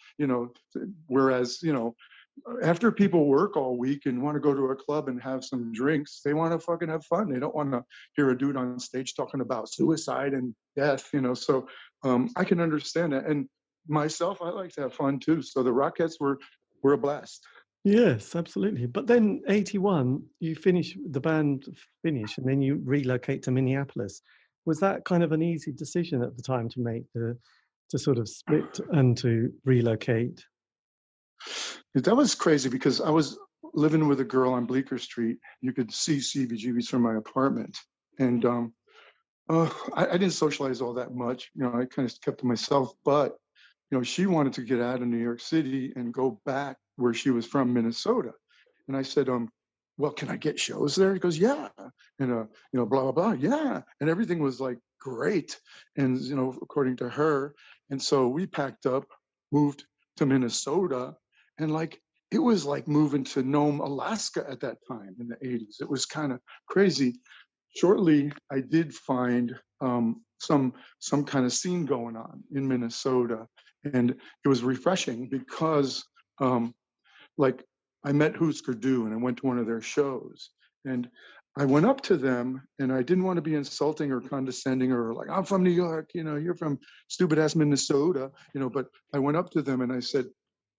whereas after people work all week and want to go to a club and have some drinks, they want to fucking have fun. They don't want to hear a dude on stage talking about suicide and death, so I can understand that. And myself, I like to have fun too, so the Rockettes were a blast. yes, absolutely. But then 81, the band finish, and then you relocate to Minneapolis. Was that kind of an easy decision at the time to make, to sort of split and to relocate? That was crazy, because I was living with a girl on Bleecker Street. You could see C.B.G.B's from my apartment. And I didn't socialize all that much. I kind of kept to myself. But, she wanted to get out of New York City and go back where she was from, Minnesota. And I said, well, can I get shows there? He goes, yeah. And, blah, blah, blah. Yeah. And everything was like great. And, according to her. And so we packed up, moved to Minnesota. And like, it was like moving to Nome, Alaska at that time in the 80s. It was kind of crazy. Shortly, I did find some kind of scene going on in Minnesota. And it was refreshing, because like I met Husker Du and I went to one of their shows, and I went up to them, and I didn't want to be insulting or condescending or like, I'm from New York, you're from stupid ass Minnesota, but I went up to them and I said,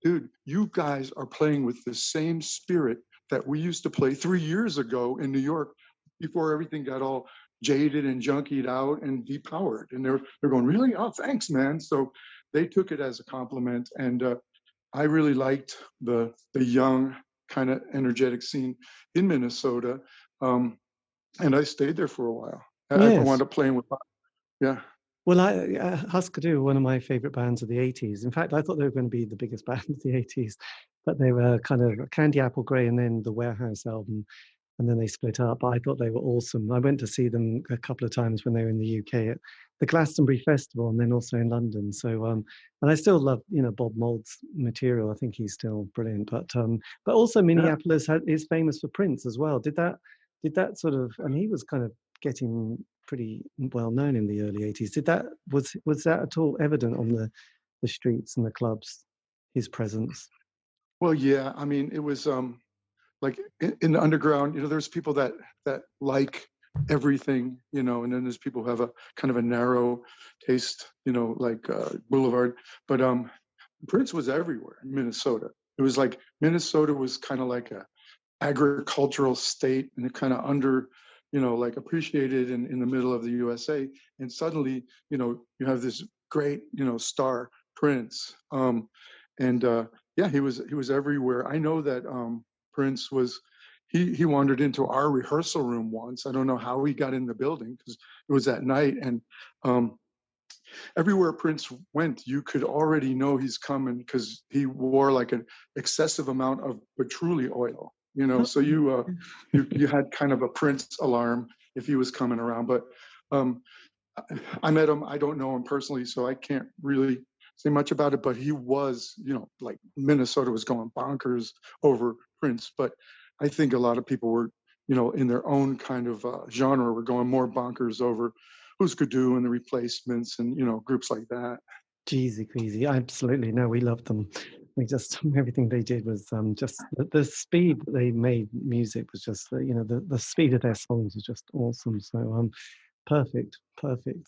dude, you guys are playing with the same spirit that we used to play 3 years ago in New York, before everything got all jaded and junkied out and depowered. And they're going, really? Oh, thanks, man. So they took it as a compliment. And I really liked the young, kind of energetic scene in Minnesota. And I stayed there for a while. I wound Yes. up playing with, yeah. Well, Husker Du were one of my favorite bands of the 80s. In fact, I thought they were going to be the biggest band of the 80s, but they were kind of Candy Apple Grey and then the Warehouse album, and then they split up. I thought they were awesome. I went to see them a couple of times when they were in the UK at the Glastonbury Festival, and then also in London. So, and I still love, Bob Mould's material. I think he's still brilliant. But also Minneapolis is famous for Prince as well. Did that sort of, and he was kind of getting pretty well known in the early 80s. Was that at all evident on the streets and the clubs, his presence? Well, yeah, I mean, it was like in the underground, there's people that like everything, and then there's people who have a kind of a narrow taste, like Boulevard. But Prince was everywhere in Minnesota. It was like Minnesota was kind of like a agricultural state, and it kind of under, like appreciated in the middle of the USA. And suddenly, you have this great, star Prince. And yeah, he was everywhere. I know that Prince was, he wandered into our rehearsal room once. I don't know how he got in the building because it was at night. And everywhere Prince went, you could already know he's coming because he wore like an excessive amount of patchouli oil, so you had kind of a Prince alarm if he was coming around. But I met him. I don't know him personally, so I can't really say much about it, but he was, like Minnesota was going bonkers over Prince. But I think a lot of people were, in their own kind of genre, were going more bonkers over Who's Kadu and the Replacements and, groups like that. Jeezy Queasy, absolutely. No, we loved them. We just, everything they did was just the speed that they made music was just, the speed of their songs was just awesome. So perfect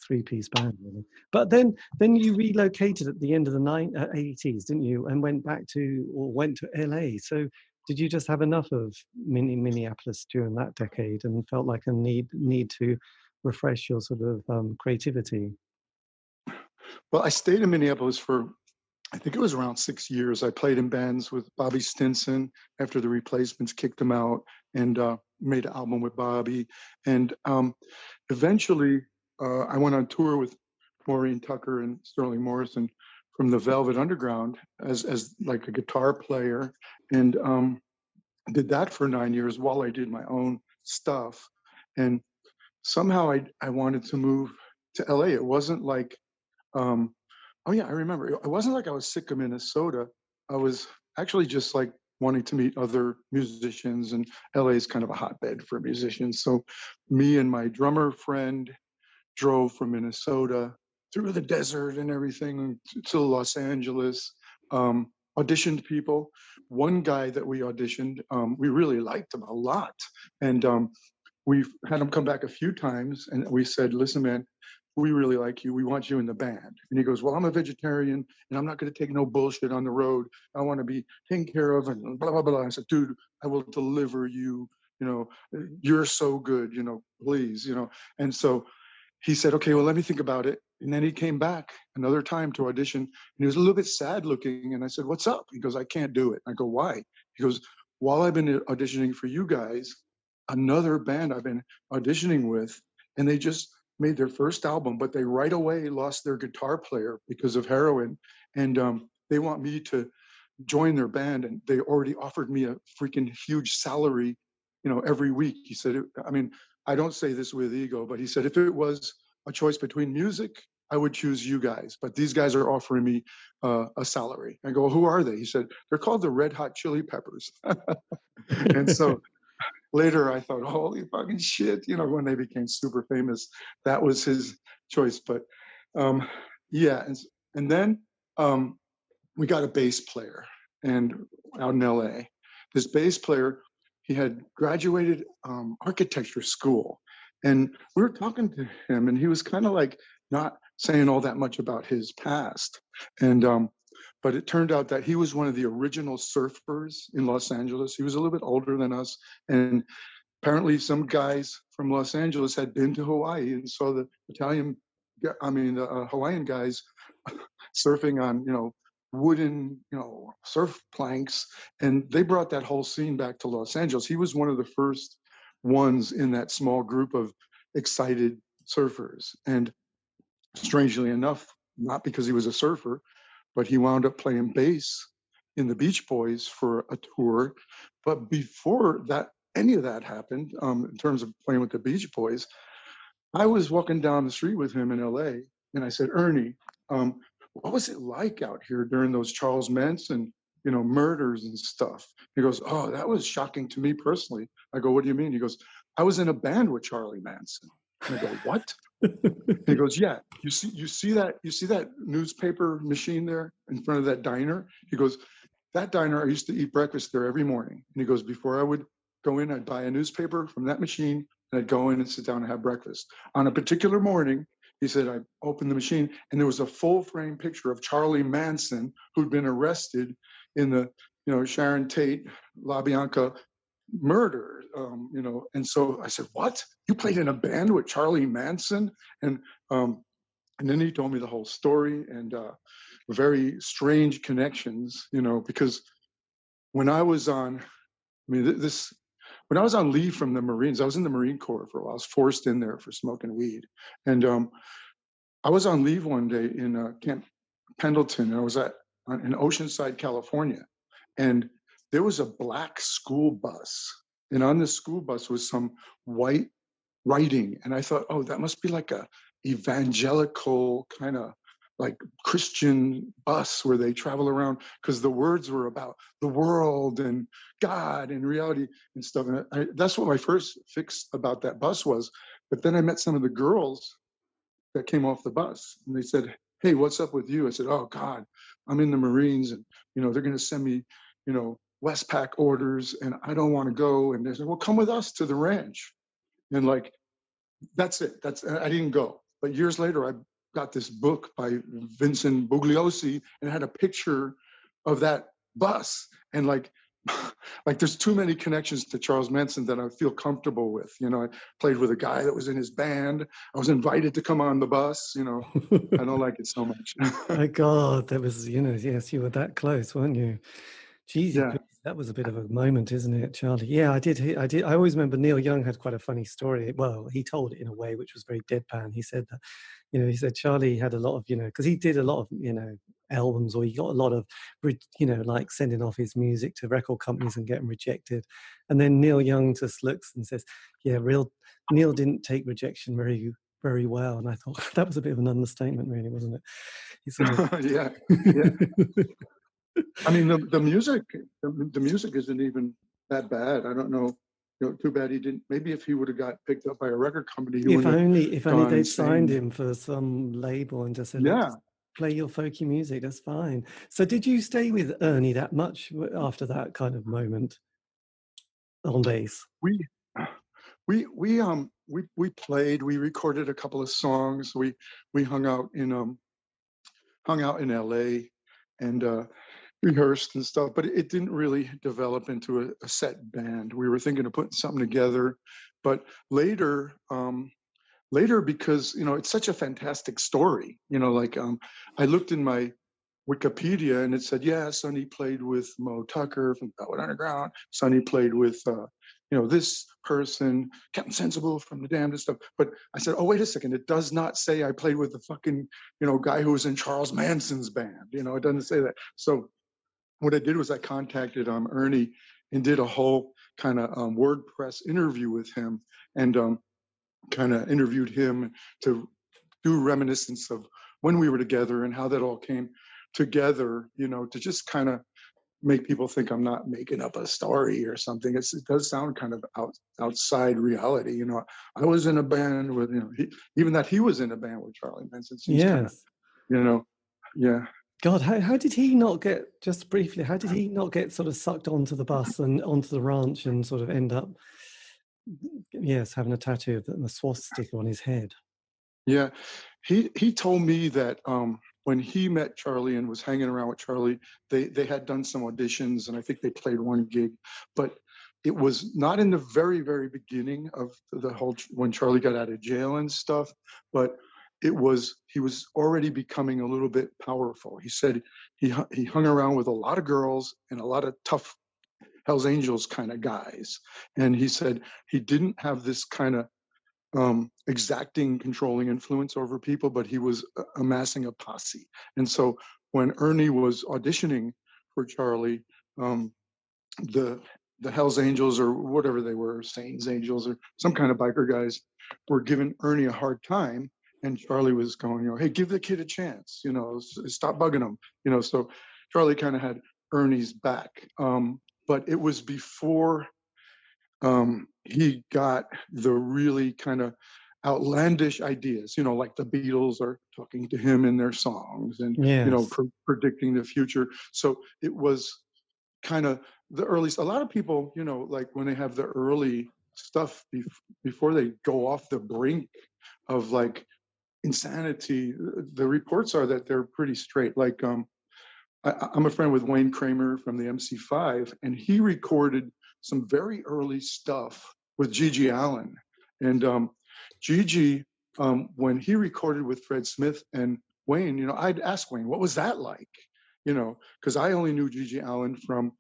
three-piece band, really. But then you relocated at the end of the 80s, didn't you, and went to LA. So did you just have enough of Minneapolis during that decade and felt like a need to refresh your sort of creativity? Well, I stayed in Minneapolis for, I think it was around 6 years. I played in bands with Bobby Stinson after the Replacements kicked him out, and made an album with Bobby. And eventually, I went on tour with Maureen Tucker and Sterling Morrison from the Velvet Underground as like a guitar player, and did that for 9 years while I did my own stuff. And somehow I wanted to move to LA. It wasn't like, oh yeah, I remember. It wasn't like I was sick of Minnesota. I was actually just like wanting to meet other musicians, and LA is kind of a hotbed for musicians. So me and my drummer friend drove from Minnesota through the desert and everything to Los Angeles, auditioned people. One guy that we auditioned, we really liked him a lot. And we've had him come back a few times, and we said, listen, man, we really like you. We want you in the band. And he goes, well, I'm a vegetarian and I'm not going to take no bullshit on the road. I want to be taken care of and blah, blah, blah. I said, dude, I will deliver you. You're so good, please, And so he said, okay, well, let me think about it. And then he came back another time to audition, and he was a little bit sad looking. And I said, what's up? He goes, I can't do it. I go, why? He goes, while I've been auditioning for you guys, another band I've been auditioning with, and they just made their first album, but they right away lost their guitar player because of heroin. And they want me to join their band, and they already offered me a freaking huge salary, every week. He said, I mean, I don't say this with ego, but he said, if it was a choice between music, I would choose you guys, but these guys are offering me a salary. I go, who are they? He said, they're called the Red Hot Chili Peppers. And so later I thought, holy fucking shit, when they became super famous, that was his choice. But yeah, and then we got a bass player, and out in LA, this bass player, he had graduated architecture school, and we were talking to him, and he was kind of like not saying all that much about his past. And but it turned out that he was one of the original surfers in Los Angeles. He was a little bit older than us, and apparently some guys from Los Angeles had been to Hawaii and saw the Hawaiian guys surfing on, wooden, surf planks. And they brought that whole scene back to Los Angeles. He was one of the first ones in that small group of excited surfers. And strangely enough, not because he was a surfer, but he wound up playing bass in the Beach Boys for a tour. But before that, any of that happened, in terms of playing with the Beach Boys, I was walking down the street with him in LA, and I said, Ernie, what was it like out here during those Charles Manson, murders and stuff? He goes, oh, that was shocking to me personally. I go, what do you mean? He goes, I was in a band with Charlie Manson. And I go, what? He goes, yeah, you see that newspaper machine there in front of that diner? He goes, that diner, I used to eat breakfast there every morning. And he goes, before I would go in, I'd buy a newspaper from that machine, and I'd go in and sit down and have breakfast. On a particular morning, he said, I opened the machine, and there was a full frame picture of Charlie Manson, who'd been arrested in the, Sharon Tate, LaBianca murder, and so I said, what? You played in a band with Charlie Manson? And then he told me the whole story, and very strange connections, because when I was on, when I was on leave from the Marines, I was in the Marine Corps for a while. I was forced in there for smoking weed. And I was on leave one day in Camp Pendleton, and I was in Oceanside, California. And there was a black school bus. And on the school bus was some white writing. And I thought, oh, that must be like a evangelical kind of like Christian bus where they travel around, because the words were about the world and God and reality and stuff. And that's what my first fix about that bus was. But then I met some of the girls that came off the bus, and they said, hey, what's up with you? I said, oh God, I'm in the Marines, and they're going to send me, Westpac orders, and I don't want to go. And they said, well, come with us to the ranch. And like, that's it. I didn't go. But years later, I got this book by Vincent Bugliosi, and it had a picture of that bus. And like there's too many connections to Charles Manson that I feel comfortable with. I played with a guy that was in his band. I was invited to come on the bus. I don't like it so much. My God, that was, yes, you were that close, weren't you? Jesus, Yeah. that was a bit of a moment, isn't it, Charlie? Yeah, I did. I always remember Neil Young had quite a funny story. Well, he told it in a way which was very deadpan. He said that, he said Charlie had a lot of, because he did a lot of, albums, or he got a lot of, like sending off his music to record companies and getting rejected. And then Neil Young just looks and says, yeah, Neil didn't take rejection very, very well. And I thought that was a bit of an understatement, really, wasn't it? He sort of... yeah. I mean, the music isn't even that bad. I don't know. Too bad he didn't. Maybe if he would have got picked up by a record company, he if only they'd signed insane. him for some label and just said, yeah, play your folky music. That's fine. So, did you stay with Ernie that much after that kind of moment on bass? We played. We recorded a couple of songs. We hung out in L.A. and rehearsed and stuff, but it didn't really develop into a set band. We were thinking of putting something together, but later, because it's such a fantastic story. I looked in my Wikipedia and it said, yeah, Sonny played with Mo Tucker from Velvet Underground. Sonny played with this person, Captain Sensible from The Damned and stuff. But I said, oh, wait a second, it does not say I played with the fucking guy who was in Charles Manson's band. It doesn't say that. So what I did was I contacted Ernie and did a whole kind of WordPress interview with him, and kind of interviewed him to do reminiscence of when we were together and how that all came together, to just kind of make people think I'm not making up a story or something. It does sound kind of outside reality. I was in a band with, even that he was in a band with Charlie Manson. Yes. Kind of, yeah. God, how did he not get, just briefly, how did he not get sort of sucked onto the bus and onto the ranch and sort of end up, yes, having a tattoo of the swastika on his head? Yeah, he told me that when he met Charlie and was hanging around with Charlie, they had done some auditions, and I think they played one gig, but it was not in the very, very beginning of the whole, when Charlie got out of jail and stuff, but he was already becoming a little bit powerful. He said he hung around with a lot of girls and a lot of tough Hells Angels kind of guys. And he said he didn't have this kind of exacting, controlling influence over people, but he was amassing a posse. And so when Ernie was auditioning for Charlie, the Hells Angels, or whatever they were, Saints Angels, or some kind of biker guys, were giving Ernie a hard time. And Charlie was going, hey, give the kid a chance, stop bugging him, so Charlie kind of had Ernie's back. But it was before he got the really kind of outlandish ideas, like the Beatles are talking to him in their songs and, Yes. predicting the future. So it was kind of the early, a lot of people, like when they have the early stuff before they go off the brink of like insanity, the reports are that they're pretty straight. Like, I'm a friend with Wayne Kramer from the MC5, and he recorded some very early stuff with G.G. Allen. And G.G., when he recorded with Fred Smith and Wayne, I'd ask Wayne, what was that like? Because I only knew G.G. Allen from,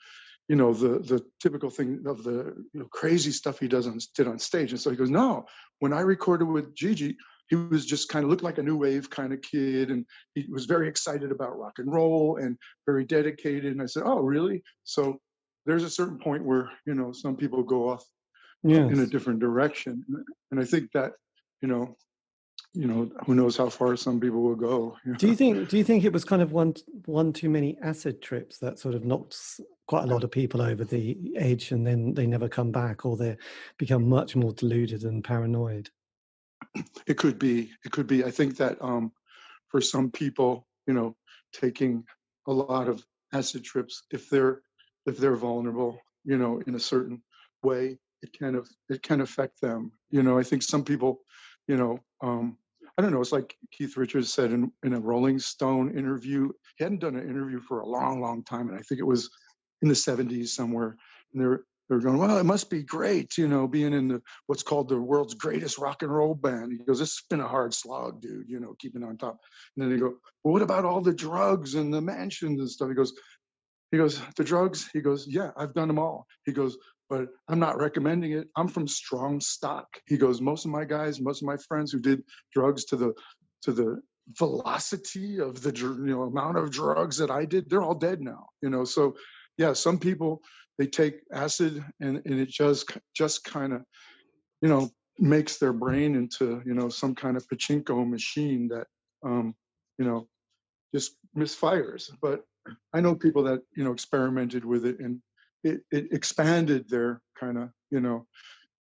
the typical thing of the crazy stuff he did on stage. And so he goes, no, when I recorded with G.G., he was just kind of looked like a new wave kind of kid, and he was very excited about rock and roll and very dedicated. And I said, oh, really? So there's a certain point where, some people go off in a Yes. different direction. And I think that, who knows how far some people will go. Do you think it was kind of one too many acid trips that sort of knocked quite a lot of people over the edge, and then they never come back, or they become much more deluded and paranoid? It could be. I think that for some people, taking a lot of acid trips, if they're vulnerable, in a certain way, it can affect them. I think some people, I don't know. It's like Keith Richards said in a Rolling Stone interview. He hadn't done an interview for a long, long time, and I think it was in the '70s somewhere. And they're going, well, it must be great, being in what's called the world's greatest rock and roll band. He goes, it's been a hard slog, dude, keeping on top. And then they go, well, what about all the drugs and the mansions and stuff? He goes, the drugs? He goes, yeah, I've done them all. He goes, but I'm not recommending it. I'm from strong stock. He goes, most of my friends who did drugs to the velocity of the amount of drugs that I did, they're all dead now. So yeah, some people, they take acid and it just kind of makes their brain into some kind of pachinko machine that just misfires. But I know people that experimented with it, and it expanded their kind of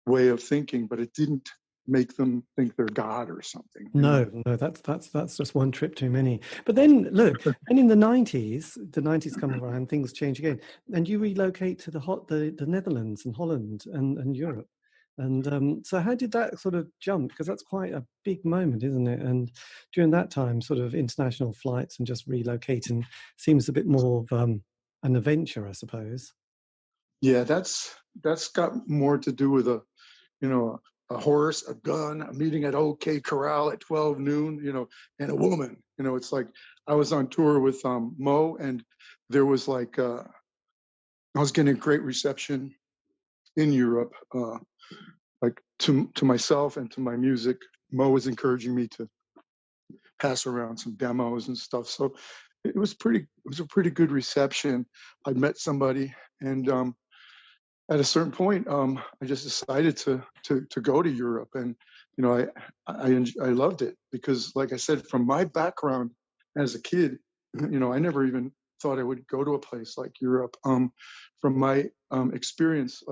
way of thinking, but it didn't make them think they're God or something. No, that's just one trip too many. But then look, and in the 90s come around, things change again, and you relocate to the Netherlands and Holland and Europe. And so how did that sort of jump? Because that's quite a big moment, isn't it? And during that time, sort of international flights and just relocating seems a bit more of an adventure, I suppose. Yeah, that's got more to do with a horse, a gun, a meeting at OK Corral at 12 noon, and a woman. It's like I was on tour with Mo, and there was like I was getting a great reception in Europe, like to myself and to my music. Mo was encouraging me to pass around some demos and stuff. So it was a pretty good reception. I met somebody, and at a certain point, I just decided to go to Europe, and I loved it because, like I said, from my background as a kid, I never even thought I would go to a place like Europe. From my experience,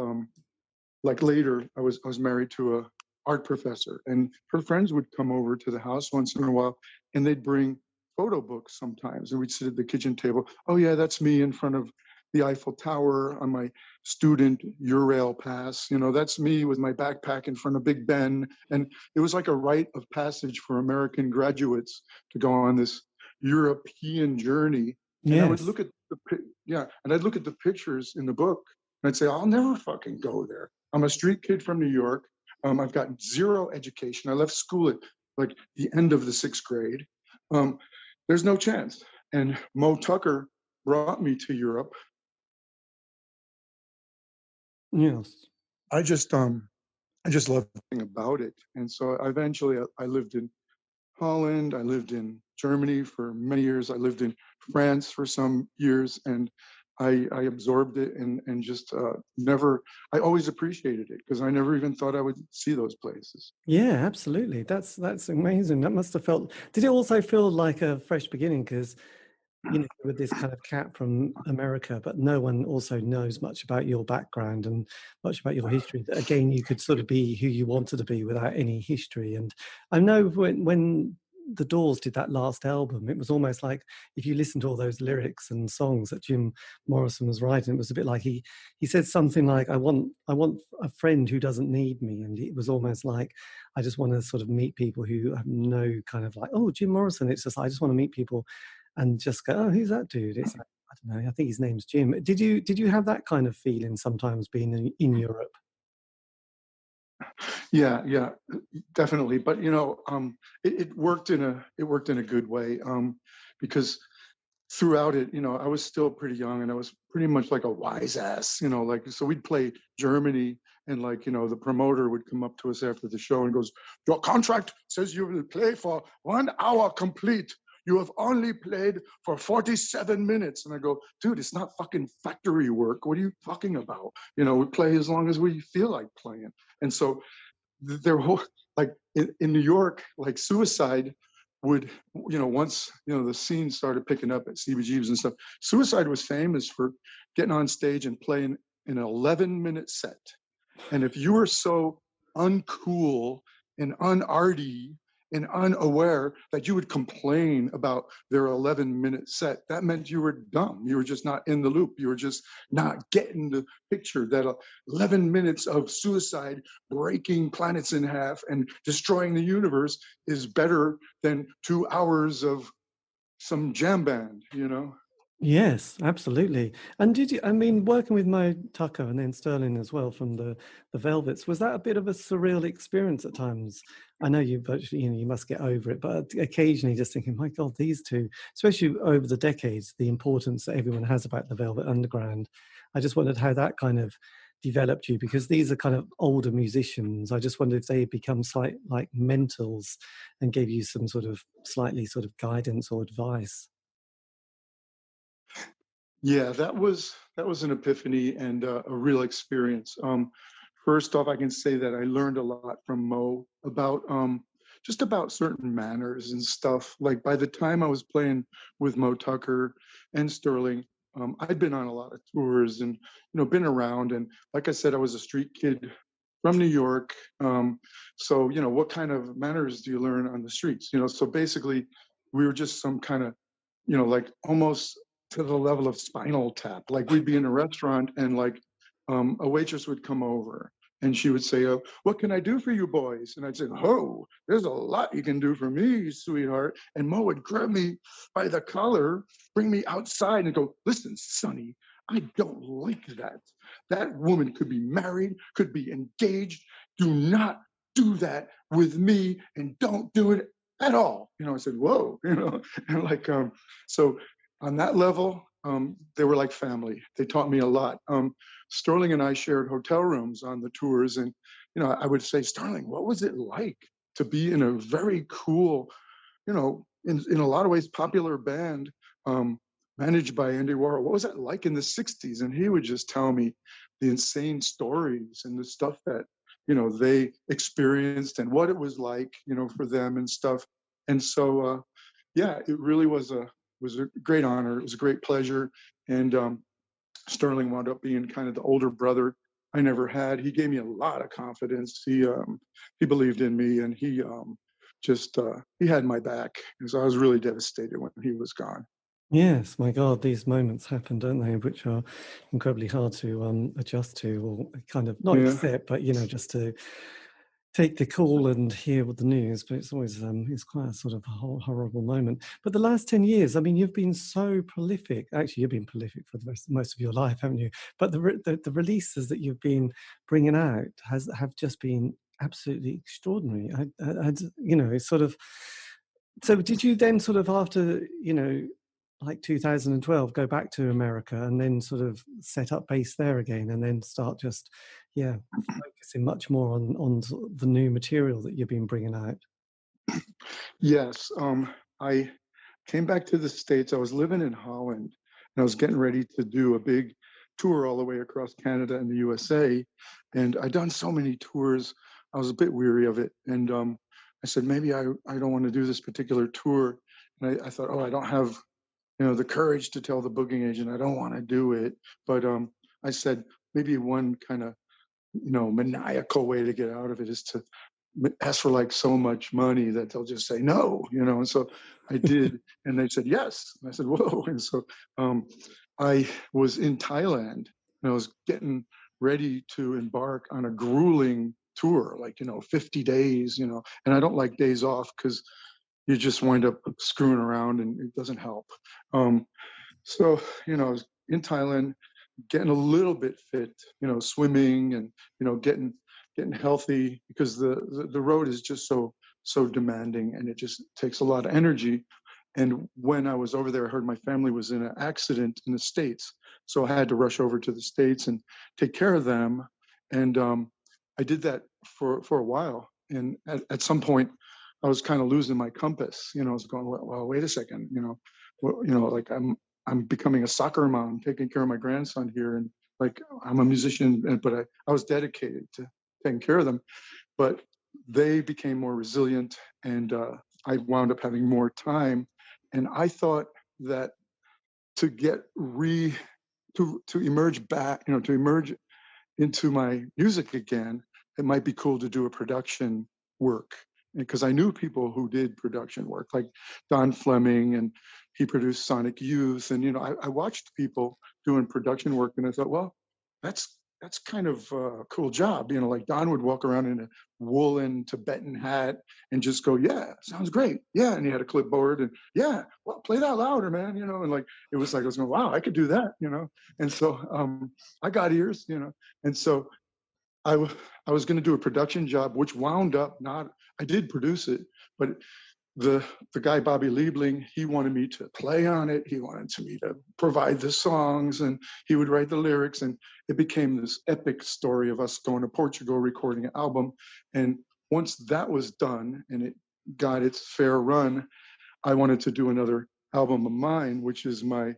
like later, I was married to a art professor, and her friends would come over to the house once in a while, and they'd bring photo books sometimes, and we'd sit at the kitchen table. Oh yeah, that's me in front of the Eiffel Tower on my student Eurail pass. That's me with my backpack in front of Big Ben. And it was like a rite of passage for American graduates to go on this European journey. And Yes. I would look at I'd look at the pictures in the book, and I'd say, I'll never fucking go there. I'm a street kid from New York. I've got zero education. I left school at like the end of the 6th grade. There's no chance. And Mo Tucker brought me to Europe. Yes. I just loved everything about it. And so eventually I lived in Holland, I lived in Germany for many years, I lived in France for some years, and I absorbed it and just I always appreciated it because I never even thought I would see those places. Yeah, absolutely. That's amazing. That must have felt. Did it also feel like a fresh beginning? Because with this kind of cat from America, but no one also knows much about your background and much about your history. That again, you could sort of be who you wanted to be without any history. And I know when the Doors did that last album, it was almost like if you listen to all those lyrics and songs that Jim Morrison was writing, it was a bit like he said something like, I want a friend who doesn't need me. And it was almost like, I just want to sort of meet people who have no kind of like, oh, Jim Morrison. It's just, I just want to meet people and just go, oh, who's that dude? It's like, I don't know, I think his name's Jim. Did you have that kind of feeling sometimes being in Europe? Yeah, definitely. But it worked in a good way, because throughout it, I was still pretty young and I was pretty much like a wise ass, like, so we'd play Germany and like, the promoter would come up to us after the show and goes, your contract says you will play for 1 hour complete. You have only played for 47 minutes. And I go, dude, it's not fucking factory work. What are you talking about? We play as long as we feel like playing. And so their whole, like in New York, like Suicide would, once, the scene started picking up at C.B.G.B's and stuff, Suicide was famous for getting on stage and playing an 11-minute set. And if you were so uncool and unarty and unaware that you would complain about their 11-minute set, that meant you were dumb. You were just not in the loop. You were just not getting the picture that 11 minutes of Suicide breaking planets in half and destroying the universe is better than 2 hours of some jam band, Yes, absolutely. And working with Mo Tucker and then Sterling as well from the Velvets, was that a bit of a surreal experience at times? I know you virtually, you must get over it, but occasionally just thinking, my God, these two, especially over the decades, the importance that everyone has about the Velvet Underground. I just wondered how that kind of developed you, because these are kind of older musicians. I just wondered if they had become like mentors and gave you some sort of slightly sort of guidance or advice. Yeah, that was an epiphany and a real experience. First off, I can say that I learned a lot from Mo about just about certain manners and stuff. Like by the time I was playing with Mo Tucker and Sterling, I'd been on a lot of tours and been around. And like I said, I was a street kid from New York. So what kind of manners do you learn on the streets? So basically, we were just some kind of like almost to the level of Spinal Tap. Like we'd be in a restaurant and like a waitress would come over and she would say, what can I do for you boys? And I'd say, oh, there's a lot you can do for me, sweetheart. And Mo would grab me by the collar, bring me outside and go, listen, Sonny, I don't like that. That woman could be married, could be engaged. Do not do that with me and don't do it at all. I said, whoa, and like, so on that level, they were like family. They taught me a lot. Sterling and I shared hotel rooms on the tours. And, I would say, Sterling, what was it like to be in a very cool, in a lot of ways, popular band managed by Andy Warhol? What was that like in the 60s? And he would just tell me the insane stories and the stuff that, they experienced and what it was like, for them and stuff. And so, yeah, it really was a great honor. It was a great pleasure. And Sterling wound up being kind of the older brother I never had. He gave me a lot of confidence. He believed in me, and he he had my back. And so I was really devastated when he was gone. Yes, my God, these moments happen, don't they? Which are incredibly hard to adjust to, or kind of not Yeah. accept, but just to take the call and hear what the news. But it's always it's quite a sort of horrible moment. But the last 10 years, I mean, you've been so prolific. Actually, you've been prolific for most of your life, haven't you? But the releases that you've been bringing out have just been absolutely extraordinary. It's sort of. So did you then sort of after like 2012 go back to America and then sort of set up base there again and then start just focusing much more on sort of the new material that you've been bringing out? Yes. I came back to the States. I was living in Holland and I was getting ready to do a big tour all the way across Canada and the USA. And I'd done so many tours, I was a bit weary of it. And I said, maybe I don't want to do this particular tour. And I thought, oh, I don't have the courage to tell the booking agent I don't want to do it. But I said maybe one kind of maniacal way to get out of it is to ask for like so much money that they'll just say no, and so I did, and they said yes, and I said whoa. And so I was in Thailand, and I was getting ready to embark on a grueling tour, like 50 days, and I don't like days off because you just wind up screwing around and it doesn't help. So I was in Thailand, getting a little bit fit, swimming and getting healthy, because the road is just so demanding, and it just takes a lot of energy. And when I was over there, I heard my family was in an accident in the States, so I had to rush over to the States and take care of them. And I did that for a while, and at some point, I was kind of losing my compass. I was going, well, wait a second, like I'm becoming a soccer mom, taking care of my grandson here, and like I'm a musician, but I was dedicated to taking care of them. But they became more resilient, and I wound up having more time. And I thought that to get to emerge back, to emerge into my music again, it might be cool to do a production work, because I knew people who did production work, like Don Fleming, and he produced Sonic Youth. And I watched people doing production work, and I thought, well, that's kind of a cool job. Like Don would walk around in a woolen Tibetan hat and just go, yeah, sounds great. Yeah. And he had a clipboard, and yeah, well, play that louder, man. And like, it was like, I was going, wow, I could do that, And so I got ears, and so I was going to do a production job, which wound up I did produce it, but the guy, Bobby Liebling, he wanted me to play on it. He wanted me to provide the songs, and he would write the lyrics. And it became this epic story of us going to Portugal, recording an album. And once that was done and it got its fair run, I wanted to do another album of mine, which is my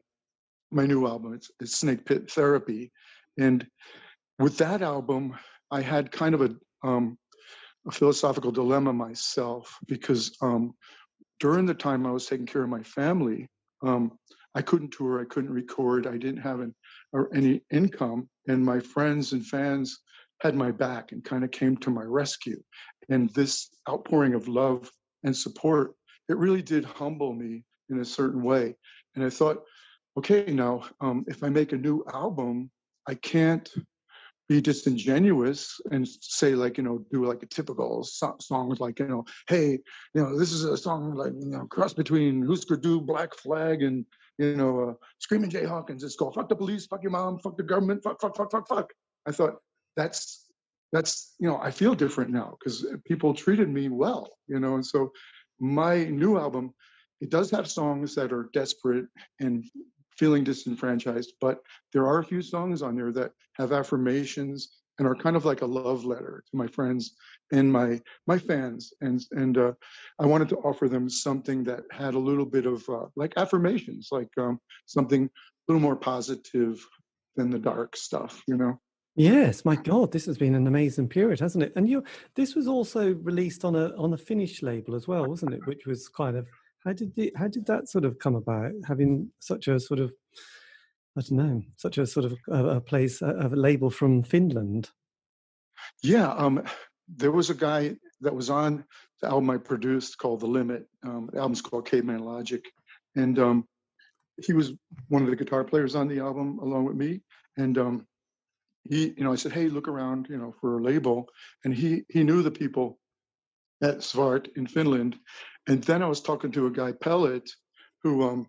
new album. It's Snake Pit Therapy. And with that album, I had kind of a philosophical dilemma myself, because during the time I was taking care of my family, I couldn't tour, I couldn't record, I didn't have any income, and my friends and fans had my back and kind of came to my rescue. And this outpouring of love and support, it really did humble me in a certain way. And I thought, okay, now if I make a new album, I can't be disingenuous and say, like, do like a typical song like, hey, this is a song like, cross between Husker Du, Black Flag, and, Screaming Jay Hawkins. It's called fuck the police, fuck your mom, fuck the government, fuck, fuck, fuck, fuck, fuck. I thought that's, I feel different now because people treated me well, and so my new album, it does have songs that are desperate and feeling disenfranchised, but there are a few songs on there that have affirmations and are kind of like a love letter to my friends and my fans, and I wanted to offer them something that had a little bit of like affirmations, like something a little more positive than the dark stuff, Yes, my God, this has been an amazing period, hasn't it? And this was also released on a Finnish label as well, wasn't it? Which was kind of, how did that sort of come about? Having such a sort of, I don't know, such a sort of a label from Finland. Yeah, there was a guy that was on the album I produced called The Limit. The album's called Caveman Logic, and he was one of the guitar players on the album along with me. And he, I said, hey, look around, for a label, and he knew the people at Svart in Finland. And then I was talking to a guy, Pellet, who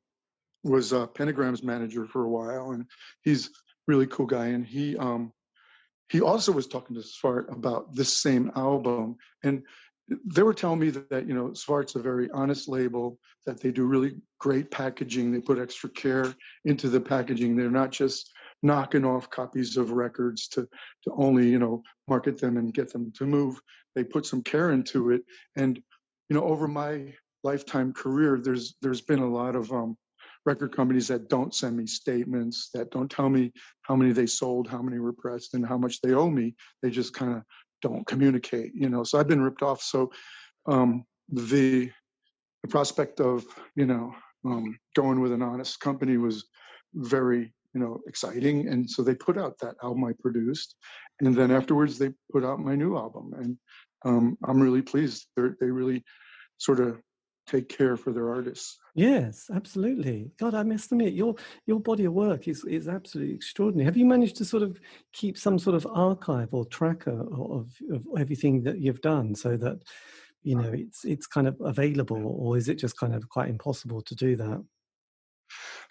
was Pentagram's manager for a while, and he's a really cool guy. And he also was talking to Svart about this same album, and they were telling me that Svart's a very honest label, that they do really great packaging. They put extra care into the packaging. They're not just knocking off copies of records to only market them and get them to move. They put some care into it. And over my lifetime career, there's been a lot of record companies that don't send me statements, that don't tell me how many they sold, how many were pressed, and how much they owe me. They just kind of don't communicate, so I've been ripped off. So the prospect of going with an honest company was very, exciting. And so they put out that album I produced, and then afterwards they put out my new album, and I'm really pleased. They really sort of take care for their artists. Yes, absolutely. God, I must admit, your body of work is absolutely extraordinary. Have you managed to sort of keep some sort of archive or tracker of everything that you've done, so that it's kind of available, or is it just kind of quite impossible to do that?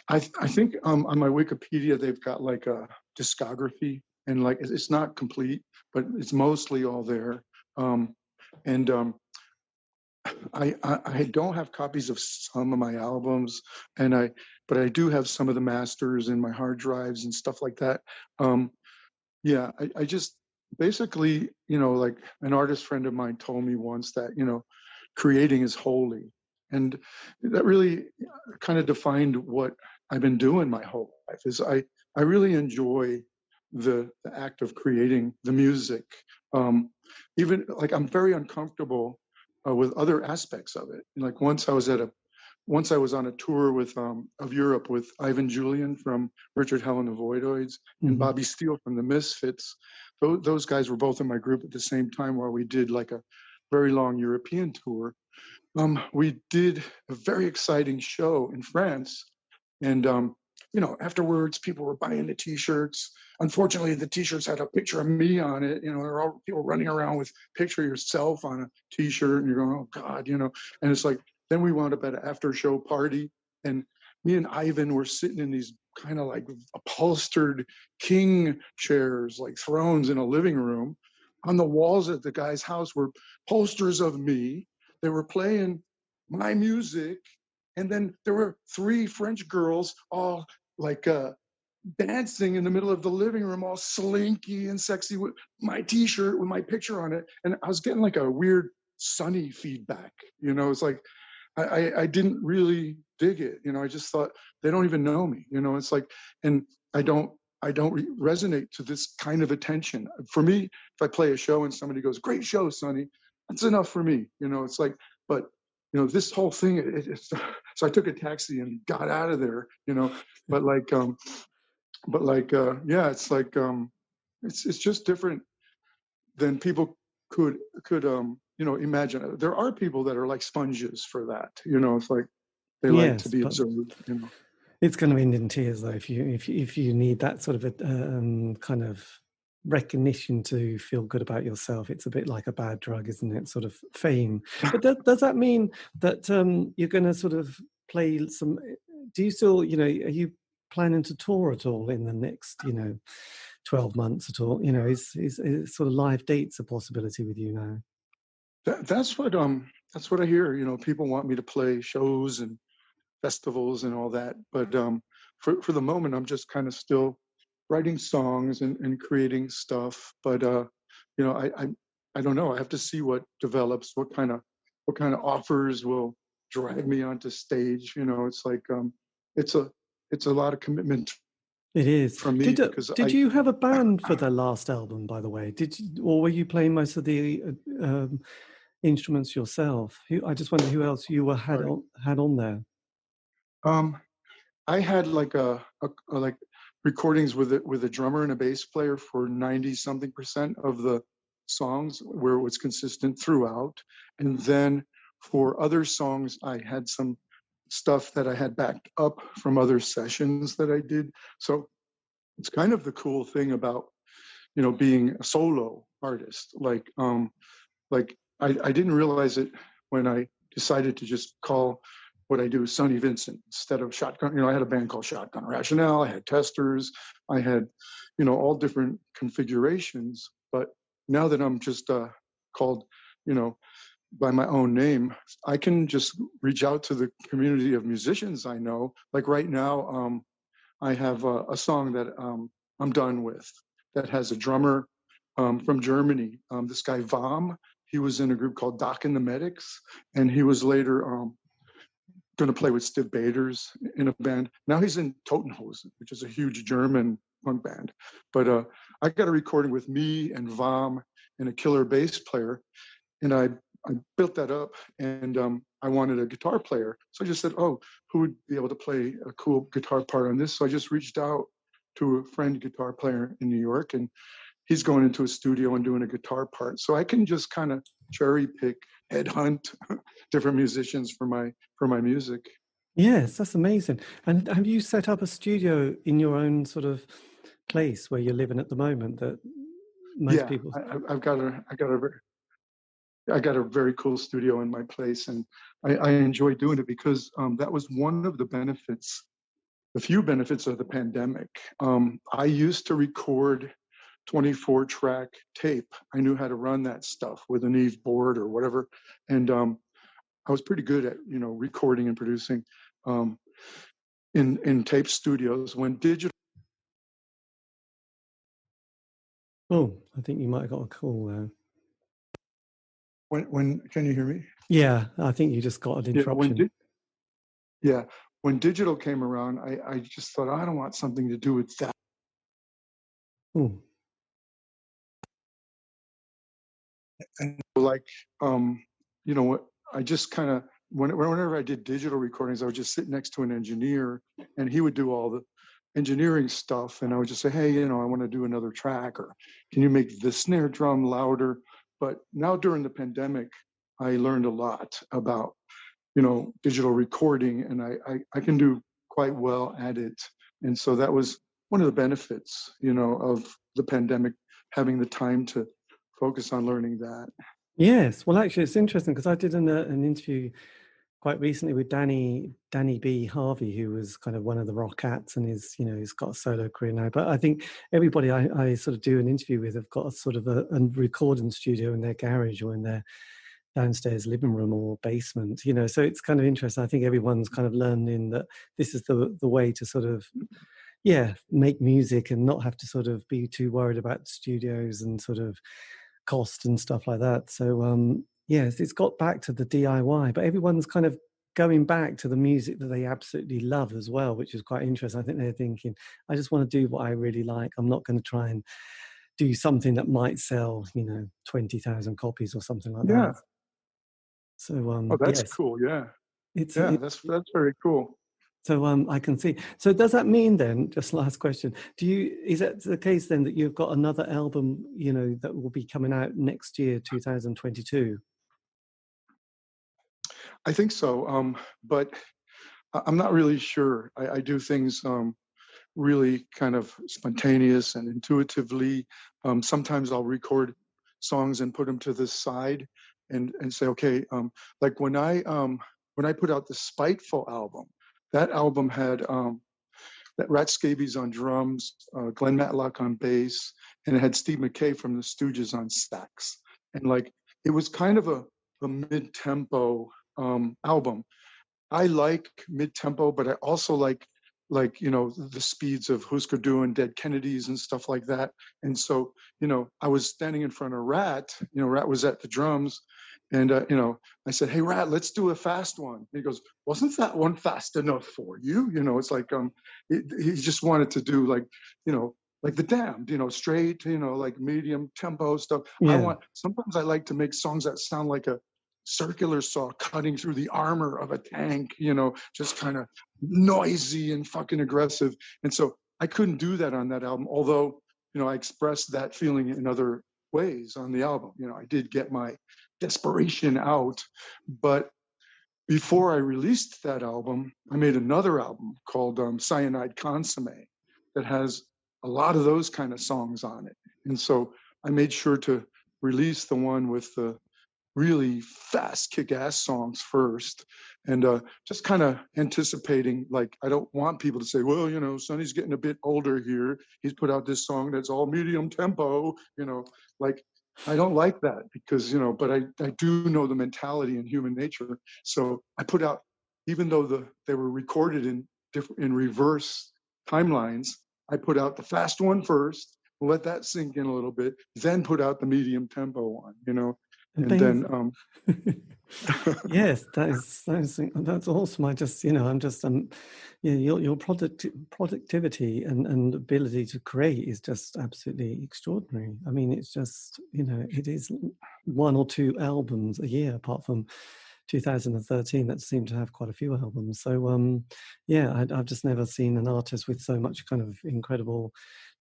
I think on my Wikipedia they've got like a discography, and like it's not complete, but it's mostly all there. And I don't have copies of some of my albums, but I do have some of the masters in my hard drives and stuff like that. Yeah, I just basically, like an artist friend of mine told me once that, creating is holy. And that really kind of defined what I've been doing my whole life. Is I really enjoy the act of creating the music. Even like I'm very uncomfortable with other aspects of it. Like once I was on a tour of Europe with Ivan Julian from Richard Hell and the Voidoids and Bobby Steele from the Misfits. Those guys were both in my group at the same time while we did like a very long European tour. We did a very exciting show in France, and afterwards people were buying the T-shirts. Unfortunately, the T-shirts had a picture of me on it. There were all people running around with picture of yourself on a T-shirt, and you're going, oh God, And it's like then we wound up at an after-show party, and me and Ivan were sitting in these kind of like upholstered king chairs, like thrones in a living room. On the walls at the guy's house were posters of me. They were playing my music, and then there were 3 French girls all like dancing in the middle of the living room, all slinky and sexy with my T-shirt with my picture on it. And I was getting like a weird Sonny feedback. It's like I didn't really dig it. I just thought they don't even know me. It's like, and I don't resonate to this kind of attention. For me, if I play a show and somebody goes, "Great show, Sonny," that's enough for me. It's like, but this whole thing. So I took a taxi and got out of there. But like, yeah, it's like it's just different than people could imagine. There are people that are like sponges for that. It's like they like to Yes, be but observed. it's going to end in tears, though, if you need that sort of a kind of recognition to feel good about yourself. It's a bit like a bad drug, isn't it? Sort of fame. But does that mean that you're going to sort of play some? Do you still, are you planning to tour at all in the next, 12 months at all? Is sort of live dates a possibility with you now? That's what I hear. People want me to play shows and festivals and all that, but for the moment I'm just kind of still writing songs and creating stuff. But I don't know. I have to see what develops, what kind of offers will drag me onto stage. It's like it's a lot of commitment It is. from me because Did you have a band for the last album, by the way? Or were you playing most of the instruments yourself? I just wonder who else you had on there. I had like a like recordings with a drummer and a bass player for 90-something% of the songs, where it was consistent throughout. And then for other songs, I had some stuff that I had backed up from other sessions that I did. So it's kind of the cool thing about being a solo artist. Like I didn't realize it when I decided to just call what I do Sonny Vincent instead of Shotgun. I had a band called Shotgun Rationale. I had Testors. I had, all different configurations. But now that I'm just called, by my own name, I can just reach out to the community of musicians I know. Like right now, I have a song that I'm done with that has a drummer from Germany. This guy Vam, he was in a group called Doc and the Medics, and he was later going to play with Stiv Bators in a band. Now he's in Totenhosen, which is a huge German punk band. But I got a recording with me and Vam and a killer bass player, and I I built that up, and I wanted a guitar player. So I just said, oh, who would be able to play a cool guitar part on this? So I just reached out to a friend guitar player in New York, and he's going into a studio and doing a guitar part. So I can just kind of cherry pick, headhunt different musicians for my music. Yes, that's amazing. And have you set up a studio in your own sort of place where you're living at the moment that most people? I've got a very cool studio in my place, and I enjoy doing it because that was one of the benefits, the few benefits of the pandemic. I used to record 24-track tape. I knew how to run that stuff with an Eve board or whatever, and I was pretty good at recording and producing in tape studios. When digital. Oh, I think you might have got a call there. When can you hear me? Yeah, I think you just got an interruption. When digital came around, I just thought, I don't want something to do with that. Oh. And like, what I just kind of, whenever I did digital recordings, I would just sit next to an engineer, and he would do all the engineering stuff, and I would just say, hey, I want to do another track, or can you make the snare drum louder? But now during the pandemic, I learned a lot about digital recording, and I can do quite well at it. And so that was one of the benefits of the pandemic, having the time to focus on learning that. Yes, well, actually, it's interesting because I did an interview quite recently with Danny B. Harvey, who was kind of one of the Rockettes, and he's got a solo career now. But I think everybody I sort of do an interview with have got a sort of a recording studio in their garage or in their downstairs living room or basement. So it's kind of interesting. I think everyone's kind of learning that this is the way to sort of make music and not have to sort of be too worried about studios and sort of cost and stuff like that. So yes, it's got back to the DIY, but everyone's kind of going back to the music that they absolutely love as well, which is quite interesting. I think they're thinking, I just want to do what I really like. I'm not going to try and do something that might sell 20,000 copies or something like that. So that's cool. That's very cool. So I can see. So does that mean then, just last question, is that the case then that you've got another album, that will be coming out next year, 2022? I think so. But I'm not really sure. I do things really kind of spontaneous and intuitively. Sometimes I'll record songs and put them to the side and say, okay, like when I put out the Spiteful album, that album had that Rat Scabies on drums, Glenn Matlock on bass, and it had Steve McKay from the Stooges on sax. And like, it was kind of a mid-tempo album. I like mid-tempo, but I also like the speeds of Husker Du and Dead Kennedys and stuff like that. And so, I was standing in front of Rat. Rat was at the drums, and I said, "Hey, Rat, let's do a fast one." And he goes, "Wasn't that one fast enough for you?" It's like he just wanted to do like the Damned, straight, like medium tempo stuff. Yeah. Sometimes I like to make songs that sound like a circular saw cutting through the armor of a tank, just kind of noisy and fucking aggressive. And so I couldn't do that on that album, although, I expressed that feeling in other ways on the album. I did get my desperation out. But before I released that album, I made another album called Cyanide Consomme that has a lot of those kind of songs on it. And so I made sure to release the one with the really fast kick-ass songs first, and just kind of anticipating, like, I don't want people to say, well, Sonny's getting a bit older here, he's put out this song that's all medium tempo, like, I don't like that because, but I do know the mentality and human nature. So I put out, even though they were recorded in reverse timelines, I put out the fast one first, let that sink in a little bit, then put out the medium tempo one, and then Yes, that's awesome. I just, I'm just, yeah, your productivity and ability to create is just absolutely extraordinary. I mean, it's just, it is one or two albums a year, apart from 2013 that seemed to have quite a few albums. So, yeah, I've just never seen an artist with so much kind of incredible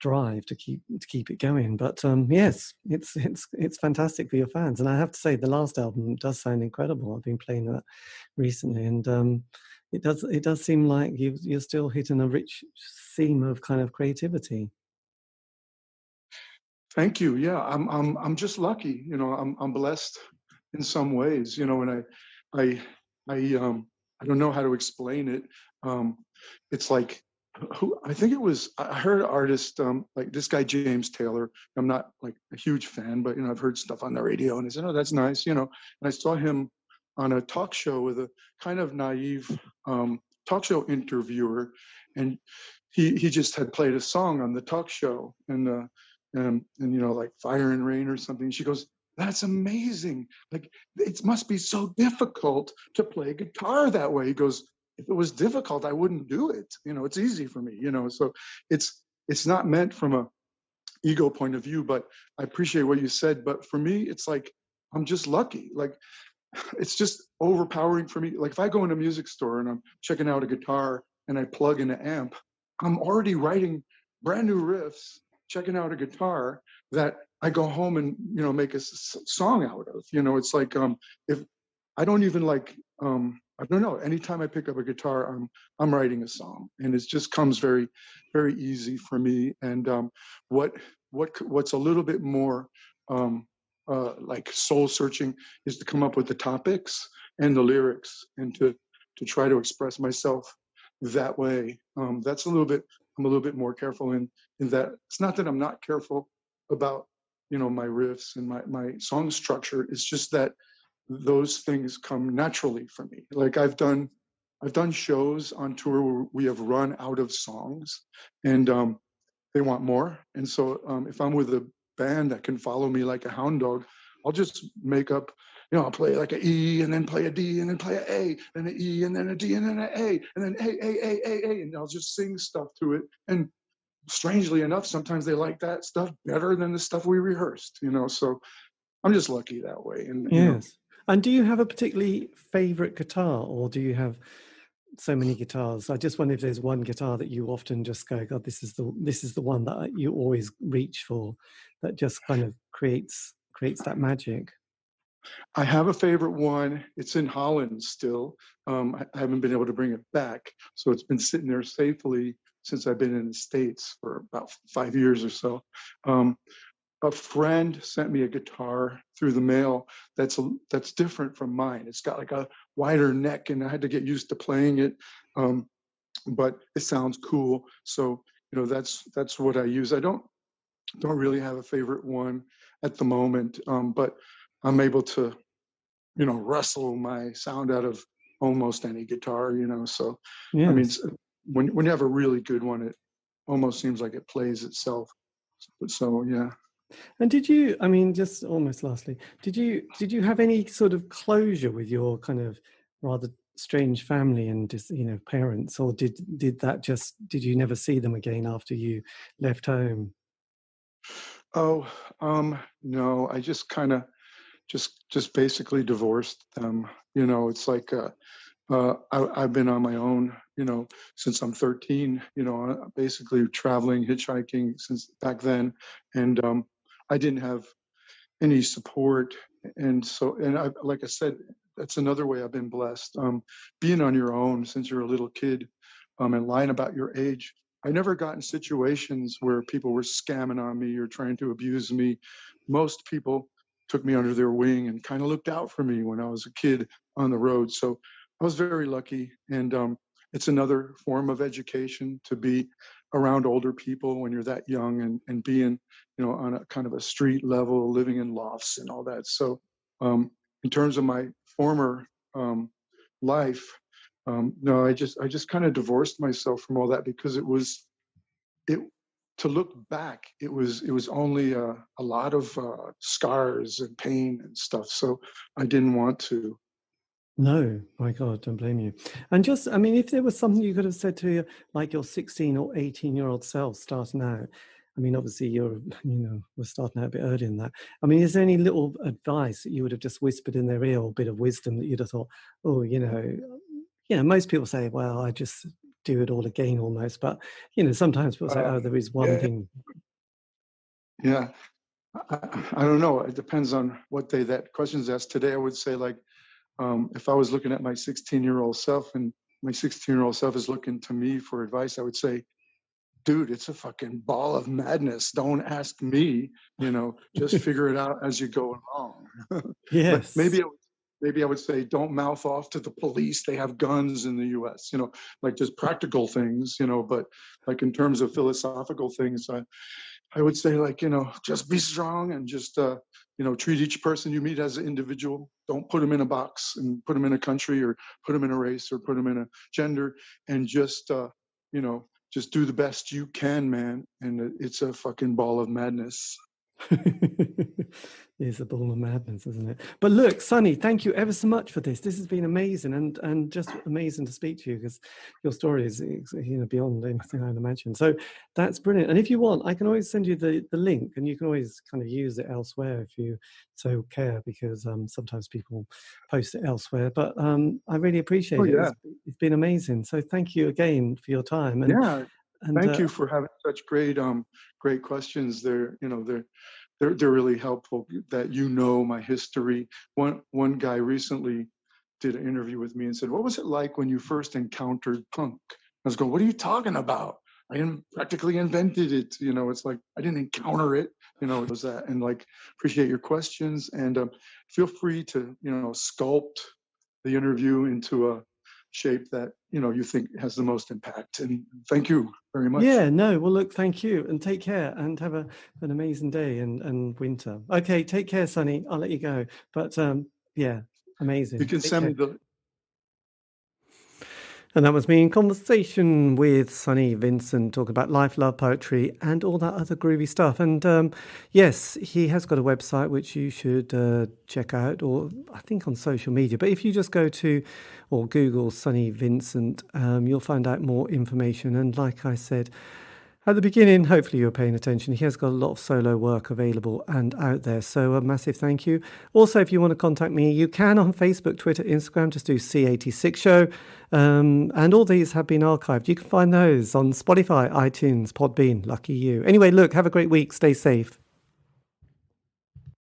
drive to keep it going. But yes, it's fantastic for your fans, and I have to say the last album does sound incredible. I've been playing that recently, and it does seem like you're still hitting a rich seam of kind of creativity. Thank you. Yeah, I'm just lucky. I'm blessed in some ways. And I I don't know how to explain it. Um, it's like who I think it was. I heard artists like this guy James Taylor. I'm not like a huge fan, but I've heard stuff on the radio, and I said, "Oh, that's nice." And I saw him on a talk show with a kind of naive talk show interviewer, and he just had played a song on the talk show, and like Fire and Rain or something. She goes, "That's amazing. Like it must be so difficult to play guitar that way." He goes, "If it was difficult, I wouldn't do it. It's easy for me, so it's not meant from a ego point of view, but I appreciate what you said. But for me, it's like I'm just lucky. Like it's just overpowering for me. Like if I go in a music store and I'm checking out a guitar and I plug in an amp, I'm already writing brand new riffs, checking out a guitar that I go home and make a song out of. It's like if I don't even like I don't know. Anytime I pick up a guitar, I'm writing a song, and it just comes very, very easy for me. And what what's a little bit more like soul searching is to come up with the topics and the lyrics, and to try to express myself that way. That's a little bit. I'm a little bit more careful in that. It's not that I'm not careful about my riffs and my song structure. It's just that those things come naturally for me. Like I've done shows on tour where we have run out of songs, and they want more. And so if I'm with a band that can follow me like a hound dog, I'll just make up. I'll play like an E and then play a D and then play an A and an E and then a D and then an A and then A, and I'll just sing stuff to it. And strangely enough, sometimes they like that stuff better than the stuff we rehearsed. So I'm just lucky that way. And Yes. And do you have a particularly favorite guitar, or do you have so many guitars? I just wonder if there's one guitar that you often just go, God, this is the one that you always reach for, that just kind of creates that magic. I have a favorite one. It's in Holland still. I haven't been able to bring it back, so it's been sitting there safely since I've been in the States for about 5 years or so. A friend sent me a guitar through the mail that's different from mine. It's got like a wider neck, and I had to get used to playing it, but it sounds cool. So that's what I use. I don't really have a favorite one at the moment, but I'm able to wrestle my sound out of almost any guitar. So I mean, Yes. when you have a really good one, it almost seems like it plays itself. So yeah. And did you, I mean, just almost lastly, did you have any sort of closure with your kind of rather strange family and just, parents, or did you never see them again after you left home? Oh, no, I just kind of just basically divorced them. It's like I've been on my own, since I'm 13. Basically traveling, hitchhiking since back then, and I didn't have any support, and so like I said, that's another way I've been blessed. Being on your own since you're a little kid, and lying about your age. I never got in situations where people were scamming on me or trying to abuse me. Most people took me under their wing and kind of looked out for me when I was a kid on the road. So I was very lucky, and it's another form of education to be around older people when you're that young, and being on a kind of a street level, living in lofts and all that. So in terms of my former life, no, I just kind of divorced myself from all that, because it to look back, it was only a lot of scars and pain and stuff. So I didn't want to. No, my God, don't blame you. And just, I mean, if there was something you could have said to your, like your 16 or 18-year-old self starting out, I mean, obviously we're starting out a bit earlier than that. I mean, is there any little advice that you would have just whispered in their ear, or a bit of wisdom that you'd have thought, oh, most people say, well, I just do it all again almost. But, sometimes people say, oh, there is one thing. Yeah. I don't know. It depends on what day that question's asked. Today, I would say, like, if I was looking at my 16-year-old self and my 16-year-old self is looking to me for advice, I would say, dude, it's a fucking ball of madness. Don't ask me, just figure it out as you go along. Yes. But maybe I would say, don't mouth off to the police. They have guns in the US, like just practical things, but like in terms of philosophical things, I would say, like, just be strong and just, treat each person you meet as an individual. Don't put them in a box and put them in a country or put them in a race or put them in a gender, and just, just do the best you can, man. And it's a fucking ball of madness. It's a ball of madness, isn't it? But look, Sonny, thank you ever so much for this. This has been amazing and just amazing to speak to you, because your story is beyond anything I'd imagine. So that's brilliant. And if you want, I can always send you the link, and you can always kind of use it elsewhere if you so care, because sometimes people post it elsewhere. But I really appreciate it. Yeah. It's been amazing. So thank you again for your time. And, thank you for having such great questions. They're really helpful, that my history. One guy recently did an interview with me and said, what was it like when you first encountered punk? I was going, what are you talking about? I practically invented it. It's like, I didn't encounter it. It was that. And like, appreciate your questions, and feel free to, sculpt the interview into a shape that, you think has the most impact. And thank you very much. Yeah, no, well, look, thank you, and take care, and have an amazing day and winter. Okay, take care, Sonny. I'll let you go. But yeah, amazing. You can send me the... And that was me in conversation with Sonny Vincent, talking about life, love, poetry, and all that other groovy stuff. And yes, he has got a website which you should check out, or I think on social media. But if you just go to or Google Sonny Vincent, you'll find out more information. And like I said at the beginning, hopefully you're paying attention. He has got a lot of solo work available and out there. So a massive thank you. Also, if you want to contact me, you can on Facebook, Twitter, Instagram. Just do C86 Show. And all these have been archived. You can find those on Spotify, iTunes, Podbean. Lucky you. Anyway, look, have a great week. Stay safe.